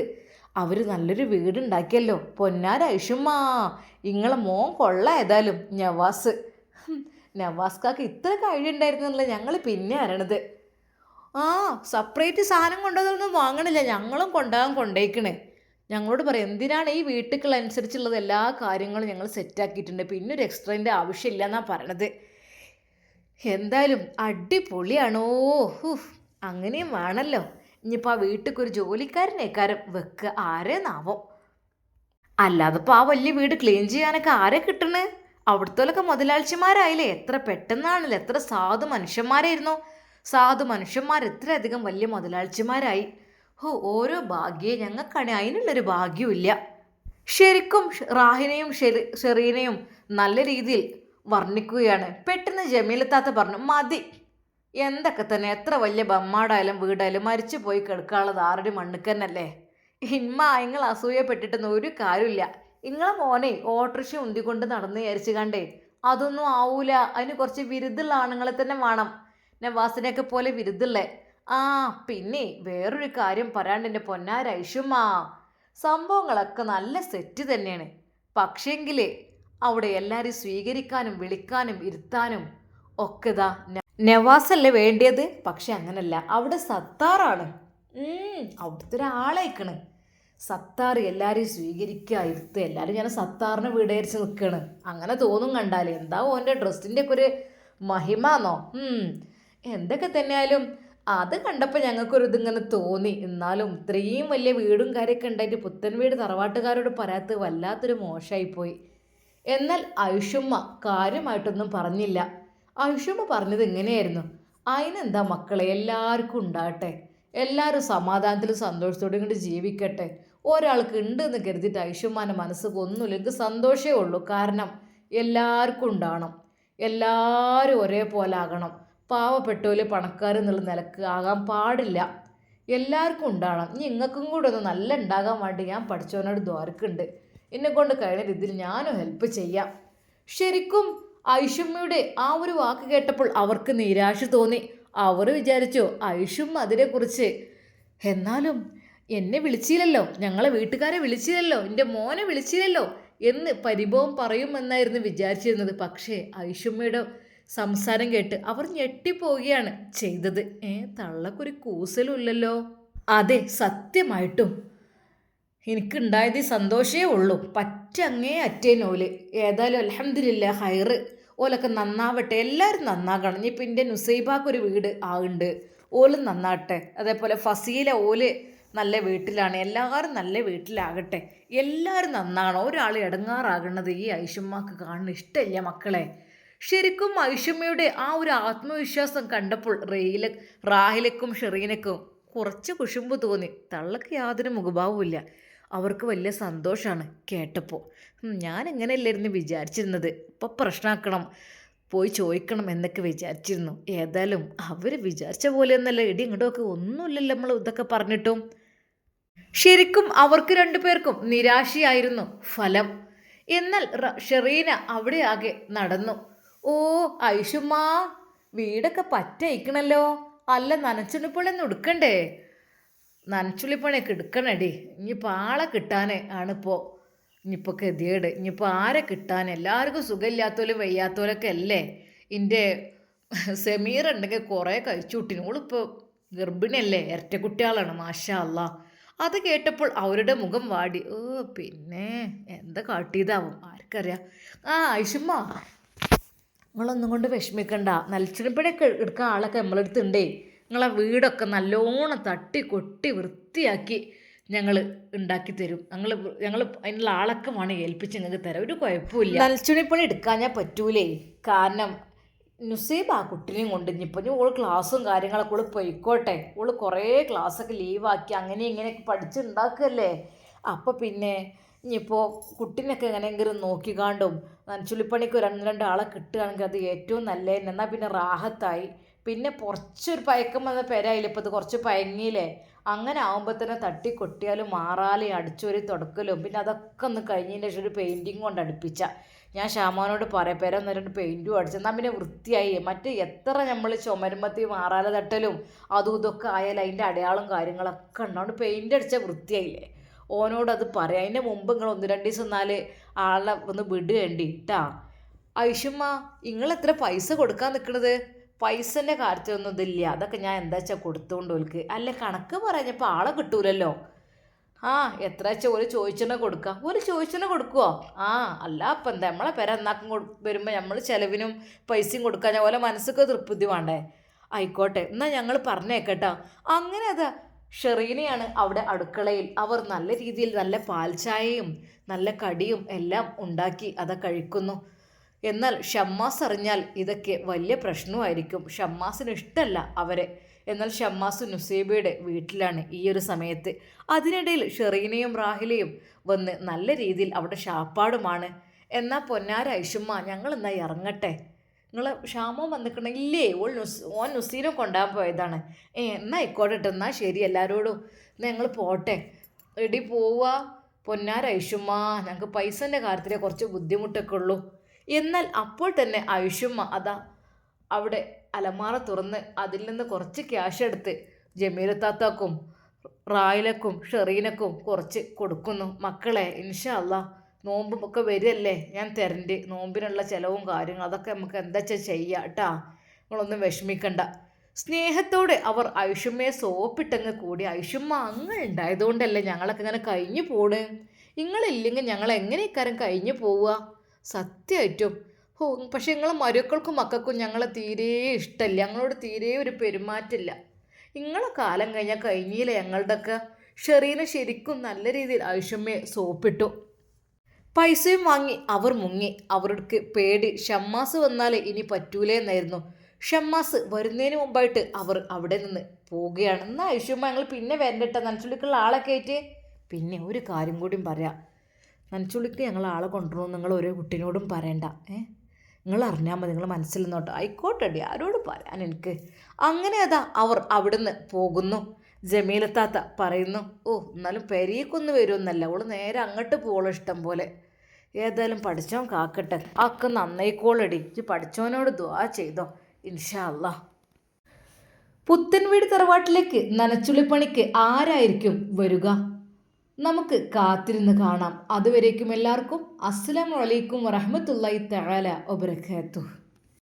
അവർ നല്ലൊരു വീടുണ്ടാക്കിയല്ലോ. പൊന്നാര ഐഷുമ്മ, ഇങ്ങളെ മോൻ കൊള്ള. ഏതായാലും നവാസ് നവാസ്കാക്ക് ഇത്ര കഴിവുണ്ടായിരുന്നല്ലോ ഞങ്ങൾ പിന്നെ അറിയണത്. ആ, സെപ്പറേറ്റ് സാധനം കൊണ്ടുവന്നൊന്നും വാങ്ങണില്ല, ഞങ്ങളും കൊണ്ടുപോകാൻ കൊണ്ടേക്കണേ. ഞങ്ങളോട് പറയാം എന്തിനാണ് ഈ വീട്ടുകൾ അനുസരിച്ചുള്ളത് എല്ലാ കാര്യങ്ങളും ഞങ്ങൾ സെറ്റാക്കിയിട്ടുണ്ട്, പിന്നെ ഒരു എക്സ്ട്രാൻ്റെ ആവശ്യമില്ല എന്നാണ് പറയണത്. എന്തായാലും അടിപൊളിയാണോ. അങ്ങനെയും വേണമല്ലോ. ഇനിയിപ്പോൾ ആ വീട്ടിലേക്കൊരു ജോലിക്കാരനേക്കാരം വെക്കുക, ആരേന്നാവോ. അല്ലാതെപ്പോൾ ആ വലിയ വീട് ക്ലീൻ ചെയ്യാനൊക്കെ ആരെ കിട്ടണേ? അവിടുത്തോലൊക്കെ മുതലാളിച്ചിമാരായില്ലേ. എത്ര പെട്ടെന്നാണല്ലോ, എത്ര സാധു മനുഷ്യന്മാരായിരുന്നു. സാധു മനുഷ്യന്മാർ എത്രയധികം വലിയ മുതലാളിച്ചിമാരായി. ഓരോ ഭാഗ്യേ ഞങ്ങൾക്കാണെ അതിനുള്ളൊരു ഭാഗ്യമില്ല. ശരിക്കും റാഹിനെയും ഷെറീനെയും നല്ല രീതിയിൽ വർണ്ണിക്കുകയാണ്. പെട്ടെന്ന് ജമീലത്താത്ത പറഞ്ഞു, മതി, എന്തൊക്കെ തന്നെ എത്ര വലിയ ബമ്മാടായാലും വീടായാലും മരിച്ചു പോയി കിടക്കാനുള്ളത് ആരുടെ മണ്ണുക്കന്നല്ലേ. ഇമ്മ നിങ്ങൾ അസൂയപ്പെട്ടിട്ടൊന്നും ഒരു കാര്യമില്ല. നിങ്ങളെ മോനെ ഓട്ടോറിക്ഷ ഉന്തിക്കൊണ്ട് നടന്ന് വിചാരിച്ചു കണ്ടേ, അതൊന്നും ആവൂല. അതിന് കുറച്ച് വിരുദ്ധുള്ള ആണുങ്ങളെ തന്നെ വേണം, നവാസിനെയൊക്കെ പോലെ വിരുദ്ധുള്ളേ. ആ, പിന്നെ വേറൊരു കാര്യം പറയാണ്ട് എൻ്റെ പൊന്നാരൈഷുമാ, സംഭവങ്ങളൊക്കെ നല്ല സെറ്റ് തന്നെയാണ്. പക്ഷേങ്കിൽ അവിടെ എല്ലാവരും സ്വീകരിക്കാനും വിളിക്കാനും ഇരുത്താനും ഒക്കെ ഇതാ നവാസല്ലേ വേണ്ടിയത്. പക്ഷെ അങ്ങനല്ല, അവിടെ സത്താറാണ്. അവിടുത്തെ ഒരാളയക്കണ് സത്താർ. എല്ലാവരെയും സ്വീകരിക്കുക, ഇരുത്തുക. എല്ലാവരും ഞാൻ സത്താറിനെ വീടേരിച്ച് നിൽക്കുകയാണ്, അങ്ങനെ തോന്നും കണ്ടാലേ. എന്താ ഓൻ്റെ ഡ്രസ്സിൻ്റെ ഒക്കെ ഒരു മഹിമാന്നോ. എന്തൊക്കെ തന്നെയായാലും അത് കണ്ടപ്പോൾ ഞങ്ങൾക്കൊരു ഇതിങ്ങനെ തോന്നി. എന്നാലും ഇത്രയും വലിയ വീടും കാര്യമൊക്കെ ഉണ്ടായിട്ട് പുത്തൻ വീട് തറവാട്ടുകാരോട് പറയാത്തത് വല്ലാത്തൊരു മോശമായിപ്പോയി. എന്നാൽ ഐഷുമ്മ കാര്യമായിട്ടൊന്നും പറഞ്ഞില്ല. ഐഷുമ്മ പറഞ്ഞത് ഇങ്ങനെയായിരുന്നു, അതിനെന്താ മക്കളെ, എല്ലാവർക്കും ഉണ്ടാകട്ടെ, എല്ലാവരും സമാധാനത്തിലും സന്തോഷത്തോടും ഇങ്ങോട്ട് ജീവിക്കട്ടെ. ഒരാൾക്ക് ഉണ്ട് എന്ന് കരുതിയിട്ട് ഐഷുമ്മാൻ്റെ മനസ്സ് ഒന്നുമില്ല. എനിക്ക് സന്തോഷമേ ഉള്ളൂ. കാരണം എല്ലാവർക്കും ഉണ്ടാകണം, എല്ലാവരും ഒരേപോലെ ആകണം. പാവപ്പെട്ടവര് പണക്കാരെന്നുള്ള നിലക്ക് ആകാൻ പാടില്ല, എല്ലാവർക്കും ഉണ്ടാകണം. ഇനി നിങ്ങൾക്കും കൂടെ ഒന്ന് നല്ല ഉണ്ടാകാൻ വേണ്ടി ഞാൻ പഠിച്ചവനോട് ദ്വാരക്കുണ്ട്. എന്നെക്കൊണ്ട് കഴിഞ്ഞ രീതിയിൽ ഞാനും ഹെൽപ്പ് ചെയ്യാം. ശരിക്കും ഐഷുമ്മയുടെ ആ ഒരു വാക്ക് കേട്ടപ്പോൾ അവർക്ക് നിരാശ തോന്നി. അവർ വിചാരിച്ചു ഐഷുമ്മ അതിനെക്കുറിച്ച് എന്നാലും എന്നെ വിളിച്ചില്ലല്ലോ, ഞങ്ങളെ വീട്ടുകാരെ വിളിച്ചില്ലല്ലോ, എൻ്റെ മോനെ വിളിച്ചില്ലല്ലോ എന്ന് പരിഭവം പറയുമെന്നായിരുന്നു വിചാരിച്ചിരുന്നത്. പക്ഷേ ഐഷുമ്മയുടെ സംസാരം കേട്ട് അവർ ഞെട്ടിപ്പോവുകയാണ് ചെയ്തത്. തള്ളക്കൊരു കൂസലും ഇല്ലല്ലോ. അതെ, സത്യമായിട്ടും എനിക്കുണ്ടായത് സന്തോഷമേ ഉള്ളൂ. പറ്റങ്ങേ അറ്റേനോല്. ഏതായാലും അൽഹംദുലില്ലാ ഹൈറ്, ഓലൊക്കെ നന്നാവട്ടെ, എല്ലാവരും നന്നാകണം. ഇനിയിപ്പോൾ എൻ്റെ നുസൈബാക്കൊരു വീട് ആവുന്നുണ്ട്, ഓലും നന്നാട്ടെ. അതേപോലെ ഫസീല ഓല് നല്ല വീട്ടിലാണ്, എല്ലാവരും നല്ല വീട്ടിലാകട്ടെ, എല്ലാവരും നന്നാകണം. ഒരാൾ ഇടങ്ങാറാകണത് ഈ ഐഷുമ്മക്ക് കാണുന്ന ഇഷ്ടമില്ല മക്കളെ. ശരിക്കും ഐഷുമ്മയുടെ ആ ഒരു ആത്മവിശ്വാസം കണ്ടപ്പോൾ റാഹിലക്കും ഷെറീനക്കും കുറച്ച് കുശുമ്പ് തോന്നി. തള്ളക്ക് യാതൊരു മുഖഭാവമില്ല. അവർക്ക് വലിയ സന്തോഷമാണ് കേട്ടപ്പോൾ. ഞാൻ എങ്ങനെയല്ലായിരുന്നു വിചാരിച്ചിരുന്നത്, ഇപ്പം പ്രശ്നമാക്കണം, പോയി ചോദിക്കണം എന്നൊക്കെ വിചാരിച്ചിരുന്നു. ഏതായാലും അവർ വിചാരിച്ച പോലെയൊന്നല്ല, ഇടി ഇങ്ങോട്ടൊക്കെ ഒന്നുമില്ലല്ലോ നമ്മൾ ഇതൊക്കെ പറഞ്ഞിട്ടും. ശരിക്കും അവർക്ക് രണ്ടുപേർക്കും നിരാശയായിരുന്നു ഫലം. എന്നാൽ ഷെറീന അവിടെ ആകെ നടന്നു. ഓ ഐഷുമ്മാ, വീടൊക്കെ പറ്റയിക്കണല്ലോ. അല്ല, നനച്ചുള്ളിപ്പണിയൊന്നും എടുക്കണ്ടേ? നനച്ചുള്ളിപ്പണിയൊക്കെ എടുക്കണടി. ഇനിയിപ്പോൾ ആളെ കിട്ടാൻ ആണിപ്പോൾ ഇനിയിപ്പോൾ ഗതികേട്. ഇനിയിപ്പോൾ ആരെ കിട്ടാൻ? എല്ലാവർക്കും സുഖമില്ലാത്തോലും വയ്യാത്തോലൊക്കെ അല്ലേ. എൻ്റെ സെമീർ ഉണ്ടെങ്കിൽ കുറേ കഴിച്ചു കൂട്ടിന്. ഓളിപ്പോൾ ഗർഭിണിയല്ലേ, ഇരട്ടക്കുട്ടികളാണ്, മാഷാ അല്ലാ. അത് കേട്ടപ്പോൾ അവരുടെ മുഖം വാടി. പിന്നെ എന്താ കാട്ടിയതാവും ആർക്കറിയാം. ഐഷുമ്മ, നിങ്ങളൊന്നും കൊണ്ട് വിഷമിക്കണ്ട. നനച്ചുള്ളിപ്പണിയൊക്കെ എടുക്കാൻ ആളൊക്കെ നമ്മളെടുത്തുണ്ടേ. നിങ്ങളെ വീടൊക്കെ നല്ലോണം തട്ടി കൊട്ടി വൃത്തിയാക്കി ഞങ്ങൾ ഉണ്ടാക്കി തരും. ഞങ്ങൾ അതിനുള്ള ആളൊക്കെ വേണം ഏൽപ്പിച്ച് നിങ്ങൾക്ക് തരാം, ഒരു കുഴപ്പമില്ല. നനച്ചുള്ളിപ്പണി എടുക്കാൻ ഞാൻ പറ്റൂലേ. കാരണം നുസൈബ് ആ കുട്ടീനെയും കൊണ്ട് ഇനിയിപ്പോൾ ഓള് ക്ലാസ്സും കാര്യങ്ങളൊക്കെ ഓള് പൊയ്ക്കോട്ടെ. ഓള് കുറേ ക്ലാസ്സൊക്കെ ലീവാക്കി അങ്ങനെ ഇങ്ങനെയൊക്കെ പഠിച്ചുണ്ടാക്കുകയല്ലേ. അപ്പോൾ പിന്നെ ഇനിയിപ്പോൾ കുട്ടീനൊക്കെ എങ്ങനെയെങ്കിലും നോക്കിക്കാണ്ടും നനച്ചുള്ളിപ്പണിക്ക് രണ്ട് ആളെ കിട്ടുകയാണെങ്കിൽ അത് ഏറ്റവും നല്ലതന്നെ. എന്നാൽ പിന്നെ റാഹത്തായി. പിന്നെ കുറച്ചൊരു പയക്കം വന്ന പേരായില്ല, ഇപ്പോൾ ഇത് കുറച്ച് പയങ്ങിയില്ലേ. അങ്ങനെ ആകുമ്പോൾ തന്നെ തട്ടി കൊട്ടിയാലും മാറാലും അടിച്ചൊരു തുടക്കലും പിന്നെ അതൊക്കെ ഒന്ന് കഴിഞ്ഞതിൻ്റെ ശേഷം ഒരു പെയിൻറ്റിങ് കൊണ്ട് അടുപ്പിച്ച. ഞാൻ ഷാമോനോട് പറയാം, പേര എന്നിട്ട് പെയിൻറ്റും അടിച്ചെന്നാൽ പിന്നെ വൃത്തിയായി. മറ്റേ എത്ര നമ്മൾ ചുമരുമ്പത്തി മാറാല തട്ടലും അതും ഇതൊക്കെ ആയാലും അതിൻ്റെ അടയാളം കാര്യങ്ങളൊക്കെ ഉണ്ടാവും. പെയിൻ്റ് അടിച്ചാൽ വൃത്തിയായില്ലേ. ഓനോട് അത് പറയാം. അതിൻ്റെ മുമ്പ് നിങ്ങൾ 1-2 ദിവസം ആളെ ഒന്ന് വിടുകേണ്ടി കേട്ടാ. ഐഷുമ്മ, നിങ്ങൾ പൈസ കൊടുക്കാൻ നിൽക്കണത്? പൈസൻ്റെ കാര്യത്തിലൊന്നും ഇതില്ല, അതൊക്കെ ഞാൻ എന്താ വെച്ചാൽ കൊടുത്തുകൊണ്ട് ഓൽക്ക്. അല്ല, കണക്ക് പറഞ്ഞപ്പോൾ ആളെ കിട്ടൂലല്ലോ. ആ, എത്ര വെച്ചാൽ ഒരു ചോദിച്ചെന്നെ കൊടുക്കുക, ഒരു ചോദിച്ചെന്നെ കൊടുക്കുവോ? ആ, അല്ല അപ്പം എന്താ, നമ്മളെ പേര എന്നാക്കും വരുമ്പോൾ നമ്മൾ ചിലവിനും പൈസയും കൊടുക്കാൻ ഓലെ മനസ്സൊക്കെ തൃപ്തി വേണ്ടേ? ആയിക്കോട്ടെ, എന്നാൽ ഞങ്ങൾ പറഞ്ഞേക്കട്ടോ. അങ്ങനെ അതാ ഷെറീനയാണ് അവിടെ അടുക്കളയിൽ. അവർ നല്ല രീതിയിൽ നല്ല പാൽച്ചായയും നല്ല കടിയും എല്ലാം ഉണ്ടാക്കി അതാ കഴിക്കുന്നു. എന്നാൽ ഷമ്മാസ് അറിഞ്ഞാൽ ഇതൊക്കെ വലിയ പ്രശ്നമായിരിക്കും. ഷമ്മാസിന് ഇഷ്ടമല്ല അവരെ. എന്നാൽ ഷമ്മാസ് നുസൈബയുടെ വീട്ടിലാണ് ഈ ഒരു സമയത്ത്. അതിനിടയിൽ ഷെറീനയും റാഹിലയും വന്ന് നല്ല രീതിയിൽ അവിടെ ഷാപ്പാടുമാണ്. എന്നാൽ പൊന്നാര ഐഷുമ്മ, ഞങ്ങൾ എന്നാ ഇറങ്ങട്ടെ, നിങ്ങൾ ഷാമോ വന്നിക്കണേ? ഇല്ലേ, ഓൻ നുസീനെ കൊണ്ടുപോകാൻ പോയതാണ്. എന്നാ ആയിക്കോട്ടെ, എന്നാൽ ശരി എല്ലാവരോടും, ഞങ്ങൾ പോട്ടെ. എടി പോവാ പൊന്നാര ഐഷുമ്മ, ഞങ്ങൾക്ക് പൈസൻ്റെ കാര്യത്തിലെ കുറച്ച് ബുദ്ധിമുട്ടൊക്കെ ഉള്ളൂ. എന്നാൽ അപ്പോൾ തന്നെ ഐഷുമ്മ അതാ അവിടെ അലമാറ തുറന്ന് അതിൽ നിന്ന് കുറച്ച് ക്യാഷ് എടുത്ത് ജമീലത്താത്താക്കും റായിലക്കും ഷെറീനക്കും കുറച്ച് കൊടുക്കുന്നു. മക്കളെ, ഇൻഷാ അല്ലാ നോമ്പും ഒക്കെ വരികയല്ലേ, ഞാൻ തരണ്ട്. നോമ്പിനുള്ള ചിലവും കാര്യങ്ങളും അതൊക്കെ നമുക്ക് എന്താ വെച്ചാൽ ചെയ്യാം കേട്ടാ, നിങ്ങളൊന്നും വിഷമിക്കണ്ട. സ്നേഹത്തോടെ അവർ ഐഷുമ്മയെ സോപ്പിട്ടങ്ങ് കൂടി. ഐഷുമ്മ, അങ്ങ് ഉണ്ടായതുകൊണ്ടല്ലേ ഞങ്ങളൊക്കെ ഇങ്ങനെ കഴിഞ്ഞു പോണ്. നിങ്ങളില്ലെങ്കിൽ ഞങ്ങൾ എങ്ങനെ ഇക്കാരം കഴിഞ്ഞു പോവുക? സത്യമായിട്ടും പക്ഷെ നിങ്ങളെ മരുക്കൾക്കും മക്കൾക്കും ഞങ്ങളെ തീരെ ഇഷ്ടമല്ല, ഞങ്ങളോട് തീരെ ഒരു പെരുമാറ്റമില്ല. നിങ്ങളെ കാലം കഴിഞ്ഞാൽ കഴിഞ്ഞില്ല ഞങ്ങളുടെയൊക്കെ. ഷെറീന ശരിക്കും നല്ല രീതിയിൽ ഐഷുമ്മയെ സോപ്പിട്ടു. പൈസയും വാങ്ങി അവർ മുങ്ങി. അവർക്ക് പേടി ഷമ്മാസ് വന്നാൽ ഇനി പറ്റൂലേന്നായിരുന്നു. ഷമ്മാസ് വരുന്നതിന് മുമ്പായിട്ട് അവർ അവിടെ നിന്ന് പോവുകയാണ്. എന്നാൽ ഐഷുമ്മ, ഞങ്ങൾ പിന്നെ വരണ്ടിട്ട നനച്ചുള്ളിക്കുള്ള ആളൊക്കെ ആയിട്ട്. പിന്നെ ഒരു കാര്യം കൂടിയും പറയാം, നനച്ചുള്ളിക്ക് ഞങ്ങൾ ആളെ കൊണ്ടുവരുമെന്ന് നിങ്ങൾ ഓരോ കുട്ടീനോടും പറയണ്ട. നിങ്ങൾ അറിഞ്ഞാൽ മതി, നിങ്ങൾ മനസ്സിൽ നിന്നോട്ടോ. ആയിക്കോട്ടെടി, ആരോട് പറയാൻ എനിക്ക്. അങ്ങനെ അതാ അവർ അവിടുന്ന് പോകുന്നു. ജമീലത്താത്ത പറയുന്നു, ഓ എന്നാലും പെരീക്കൊന്നും വരുമെന്നല്ല, അവൾ നേരെ അങ്ങോട്ട് പോകണം ഇഷ്ടം പോലെ. ഏതായാലും പഠിച്ചോൻ കാക്കട്ടെ, ഒക്കെ നന്നായിക്കോളടി, പഠിച്ചോനോട് ദുആ ചെയ്തോ, ഇൻഷാ അല്ലാ. പുത്തൻവീട് തറവാട്ടിലേക്ക് നനച്ചുള്ളിപ്പണിക്ക് ആരായിരിക്കും വരിക? നമുക്ക് കാത്തിരുന്ന് കാണാം. അതുവരേക്കും എല്ലാവർക്കും അസ്സലാമു അലൈക്കും വറഹ്മത്തുള്ളാഹി തആല വബറകാതുഹു.